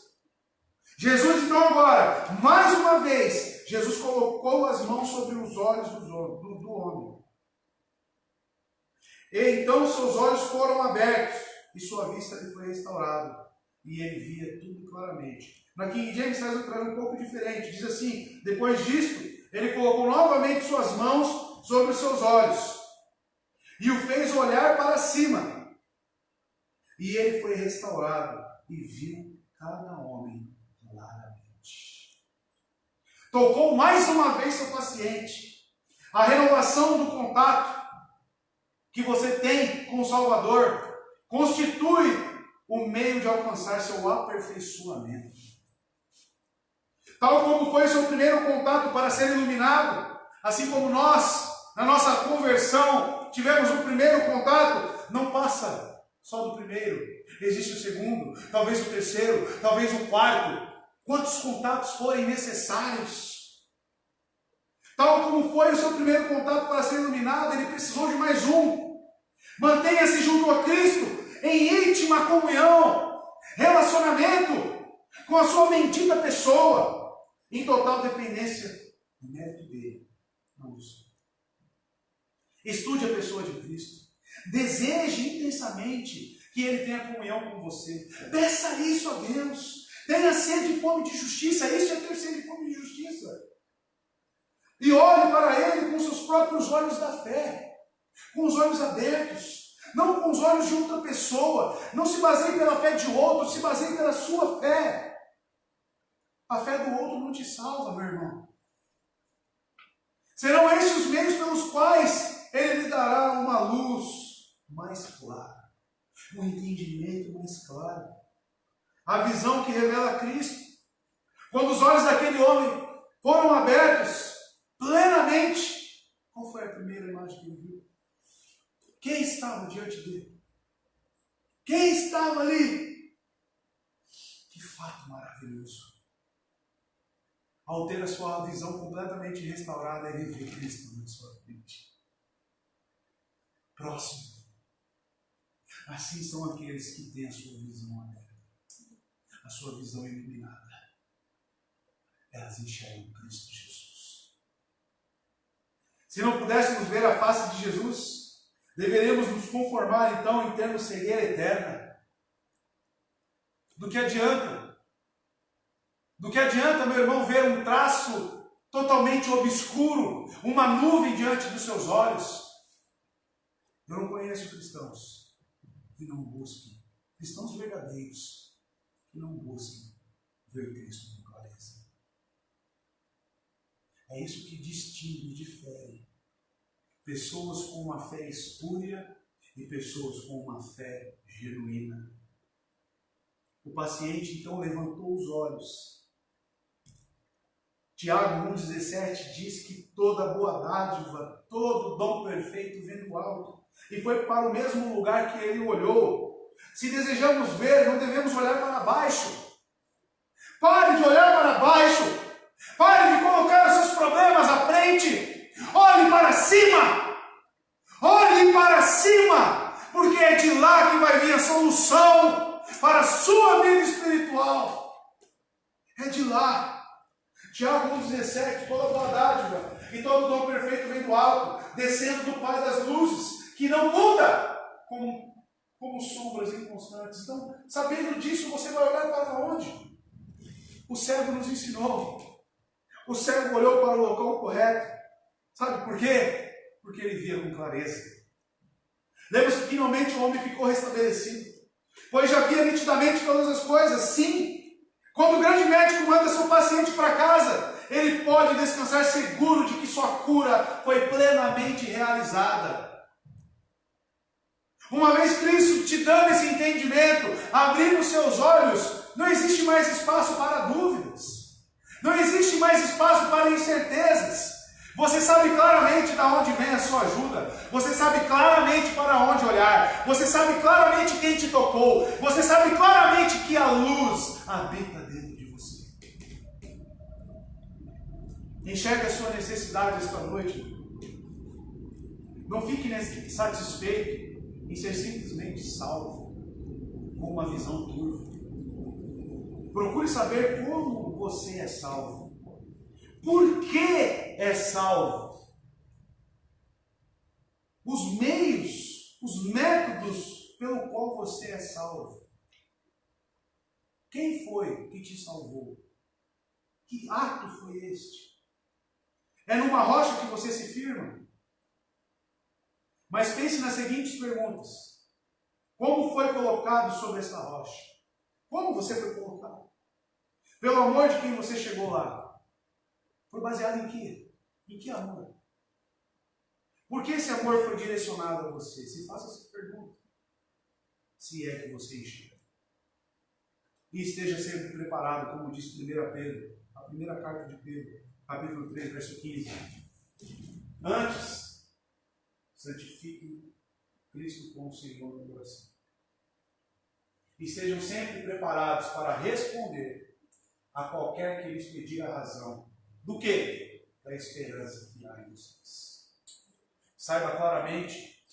Jesus então agora, mais uma vez, Jesus colocou as mãos sobre os olhos do homem. E então seus olhos foram abertos, e sua vista lhe foi restaurada, e ele via tudo claramente. Na King James traz um pouco diferente, diz assim: depois disto, ele colocou novamente suas mãos sobre os seus olhos, e o fez olhar para cima, e ele foi restaurado, e viu cada homem claramente. Tocou mais uma vez seu paciente. A renovação do contato que você tem com o Salvador constitui o meio de alcançar seu aperfeiçoamento. Tal como foi o seu primeiro contato para ser iluminado, assim como nós, na nossa conversão, tivemos um primeiro contato, não passa só do primeiro. Existe o segundo, talvez o terceiro, talvez o quarto. Quantos contatos forem necessários. Tal como foi o seu primeiro contato para ser iluminado, ele precisou de mais um. Mantenha-se junto a Cristo, em íntima comunhão, relacionamento com a sua bendita pessoa, em total dependência do mérito dele, não do seu. Estude a pessoa de Cristo. Deseje intensamente que ele tenha comunhão com você. Peça isso a Deus. Tenha sede e fome de justiça. Isso é ter sede e fome de justiça. E olhe para ele com seus próprios olhos da fé. Com os olhos abertos. Não com os olhos de outra pessoa. Não se baseie pela fé de outro. Se baseie pela sua fé. A fé do outro não te salva, meu irmão. Serão estes os meios pelos quais ele lhe dará uma luz mais clara. Um entendimento mais claro. A visão que revela Cristo. Quando os olhos daquele homem foram abertos plenamente, qual foi a primeira imagem que ele viu? Quem estava diante dele? Quem estava ali? Que fato maravilhoso. Ao ter a sua visão completamente restaurada, ele vê Cristo na sua frente. Próximo. Assim são aqueles que têm a sua visão aberta, a sua visão iluminada. Elas enxergam Cristo Jesus. Se não pudéssemos ver a face de Jesus, deveríamos nos conformar então em termos cegueira eterna. Do que adianta? Do que adianta, meu irmão, ver um traço totalmente obscuro, uma nuvem diante dos seus olhos? Eu não conheço cristãos que não busquem, cristãos verdadeiros, que não busquem ver Cristo com clareza. É isso que distingue e difere pessoas com uma fé espúria e pessoas com uma fé genuína. O paciente então levantou os olhos. Tiago 1,17 diz que toda boa dádiva, todo dom perfeito vem do alto. E foi para o mesmo lugar que ele olhou. Se desejamos ver, não devemos olhar para baixo. Pare de olhar para baixo. Pare de colocar os seus problemas à frente. Olhe para cima. Olhe para cima. Porque é de lá que vai vir a solução para a sua vida espiritual. É de lá. Tiago 1,17, toda boa dádiva e todo dom perfeito vem do alto, descendo do Pai das luzes, que não muda como sombras inconstantes. Então, sabendo disso, você vai olhar para onde? O cego nos ensinou. O cego olhou para o local correto. Sabe por quê? Porque ele via com clareza. Lembra-se que finalmente o homem ficou restabelecido, pois já via nitidamente todas as coisas. Sim, quando o grande médico manda seu paciente para casa, ele pode descansar seguro de que sua cura foi plenamente realizada. Uma vez Cristo te dando esse entendimento, abrindo seus olhos, não existe mais espaço para dúvidas. Não existe mais espaço para incertezas. Você sabe claramente de onde vem a sua ajuda. Você sabe claramente para onde olhar. Você sabe claramente quem te tocou. Você sabe claramente que a luz habita dentro de você. Enxergue a sua necessidade esta noite. Não fique satisfeito em ser simplesmente salvo com uma visão turva. Procure saber como você é salvo. Por que é salvo? Os meios, os métodos pelo qual você é salvo. Quem foi que te salvou? Que ato foi este? É numa rocha que você se firma? Mas pense nas seguintes perguntas. Como foi colocado sobre essa rocha? Como você foi colocado? Pelo amor de quem você chegou lá? Foi baseado em quê? Em que amor? Por que esse amor foi direcionado a você? Se faça essa pergunta. Se é que você enxerga. E esteja sempre preparado, como diz 1 Pedro, a primeira carta de Pedro, capítulo 3, verso 15. Antes, santifiquem Cristo como Senhor no coração. E sejam sempre preparados para responder a qualquer que lhes pedir a razão. Do quê? Da esperança que há em vocês. Saiba claramente,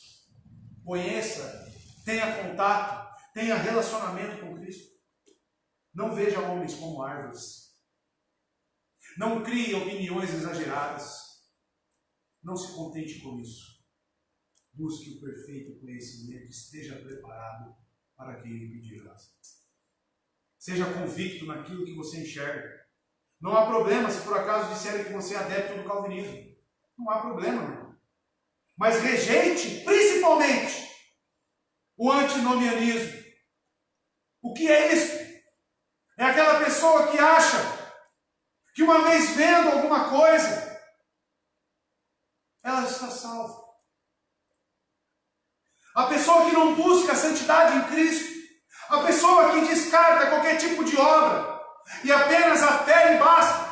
conheça, tenha contato, tenha relacionamento com Cristo. Não veja homens como árvores. Não crie opiniões exageradas. Não se contente com isso. Busque o perfeito conhecimento, esteja preparado para quem lhe pedir razão. Seja convicto naquilo que você enxerga. Não há problema se por acaso disserem que você é adepto do calvinismo. Não há problema, meu irmão. Mas rejeite, principalmente, o antinomianismo. O que é isso? É aquela pessoa que acha que uma vez vendo alguma coisa, ela está salva. A pessoa que não busca a santidade em Cristo, a pessoa que descarta qualquer tipo de obra, e apenas a fé lhe basta.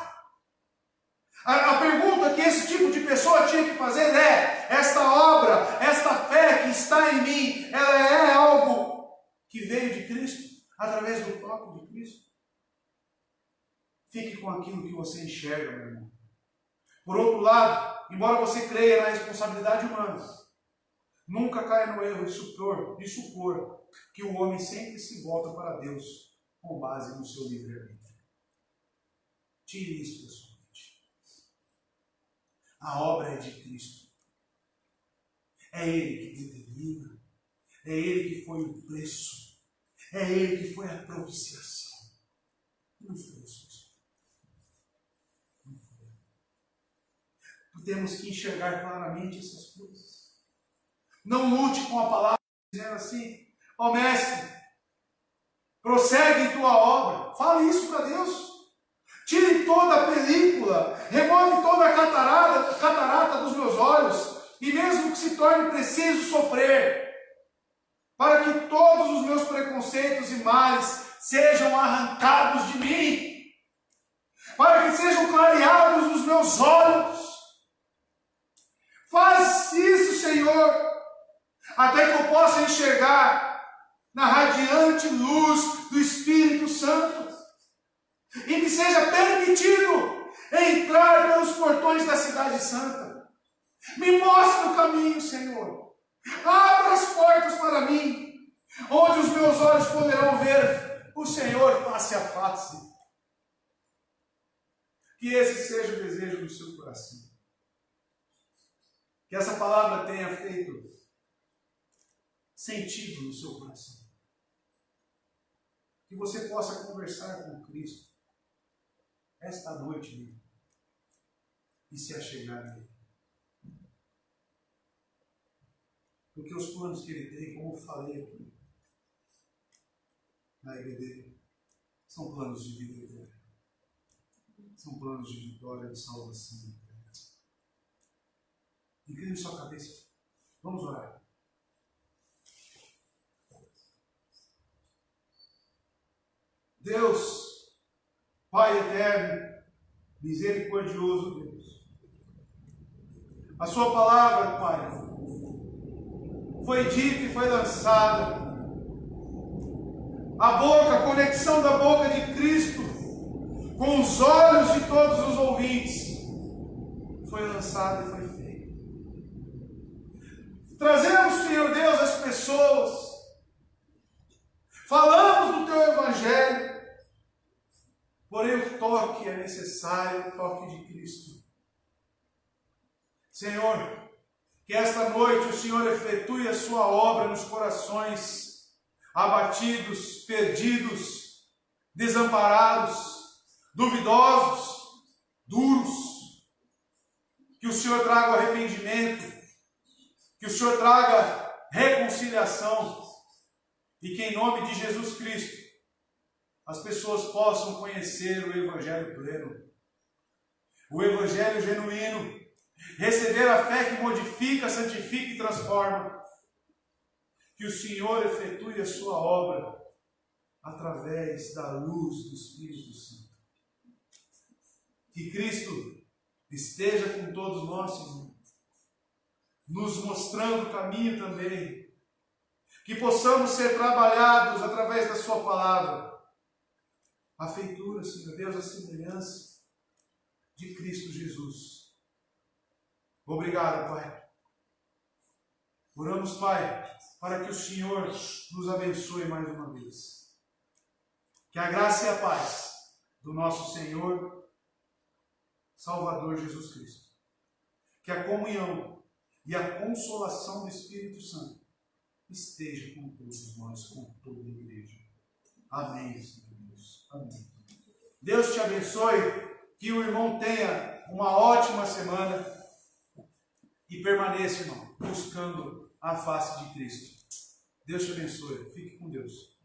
A pergunta que esse tipo de pessoa tinha que fazer é: esta obra, esta fé que está em mim, ela é algo que veio de Cristo, através do toque de Cristo? Fique com aquilo que você enxerga, meu irmão. Por outro lado, embora você creia na responsabilidade humana, nunca caia no erro de supor que o homem sempre se volta para Deus com base no seu livre-arbítrio. Tire isso da sua mente. A obra é de Cristo. É Ele que determina. É Ele que foi o preço. É Ele que foi a propiciação. Não foi isso. Não foi. Temos que enxergar claramente essas coisas. Não lute com a palavra dizendo assim: ó mestre, prossegue em tua obra. Fale isso para Deus. Tire toda a película, remove toda a catarata dos meus olhos, e mesmo que se torne preciso sofrer, para que todos os meus preconceitos e males sejam arrancados de mim, para que sejam clareados os meus olhos. Faz isso, Senhor, até que eu possa enxergar na radiante luz do Espírito Santo. E me seja permitido entrar pelos portões da cidade santa. Me mostre o caminho, Senhor. Abra as portas para mim, onde os meus olhos poderão ver o Senhor face a face. Que esse seja o desejo do seu coração. Que essa palavra tenha feito sentido no seu coração. Que você possa conversar com Cristo esta noite mesmo, e se achegar a Ele. Porque os planos que Ele tem, como eu falei aqui na EBD, são planos de vida eterna. São planos de vitória, de salvação. Incline sua cabeça. Vamos orar. Deus, Pai eterno, misericordioso Deus, a sua palavra, Pai, foi dita e foi lançada. A boca, a conexão da boca de Cristo com os olhos de todos os ouvintes foi lançada e foi feita. Trazemos, Senhor Deus, as pessoas, falamos do Teu Evangelho, porém o toque é necessário, o toque de Cristo. Senhor, que esta noite o Senhor efetue a sua obra nos corações abatidos, perdidos, desamparados, duvidosos, duros. Que o Senhor traga arrependimento, que o Senhor traga reconciliação e que em nome de Jesus Cristo as pessoas possam conhecer o Evangelho pleno, o Evangelho genuíno, receber a fé que modifica, santifica e transforma. Que o Senhor efetue a sua obra através da luz do Espírito Santo. Que Cristo esteja com todos nós, Senhor, nos mostrando o caminho também. Que possamos ser trabalhados através da sua palavra. A feitura, Senhor Deus, a semelhança de Cristo Jesus. Obrigado, Pai. Oramos, Pai, para que o Senhor nos abençoe mais uma vez. Que a graça e a paz do nosso Senhor, Salvador Jesus Cristo, que a comunhão e a consolação do Espírito Santo esteja com todos nós, com toda a igreja. Amém, Senhor Deus. Amém. Deus te abençoe, que o irmão tenha uma ótima semana e permaneça, irmão, buscando a face de Cristo. Deus te abençoe. Fique com Deus.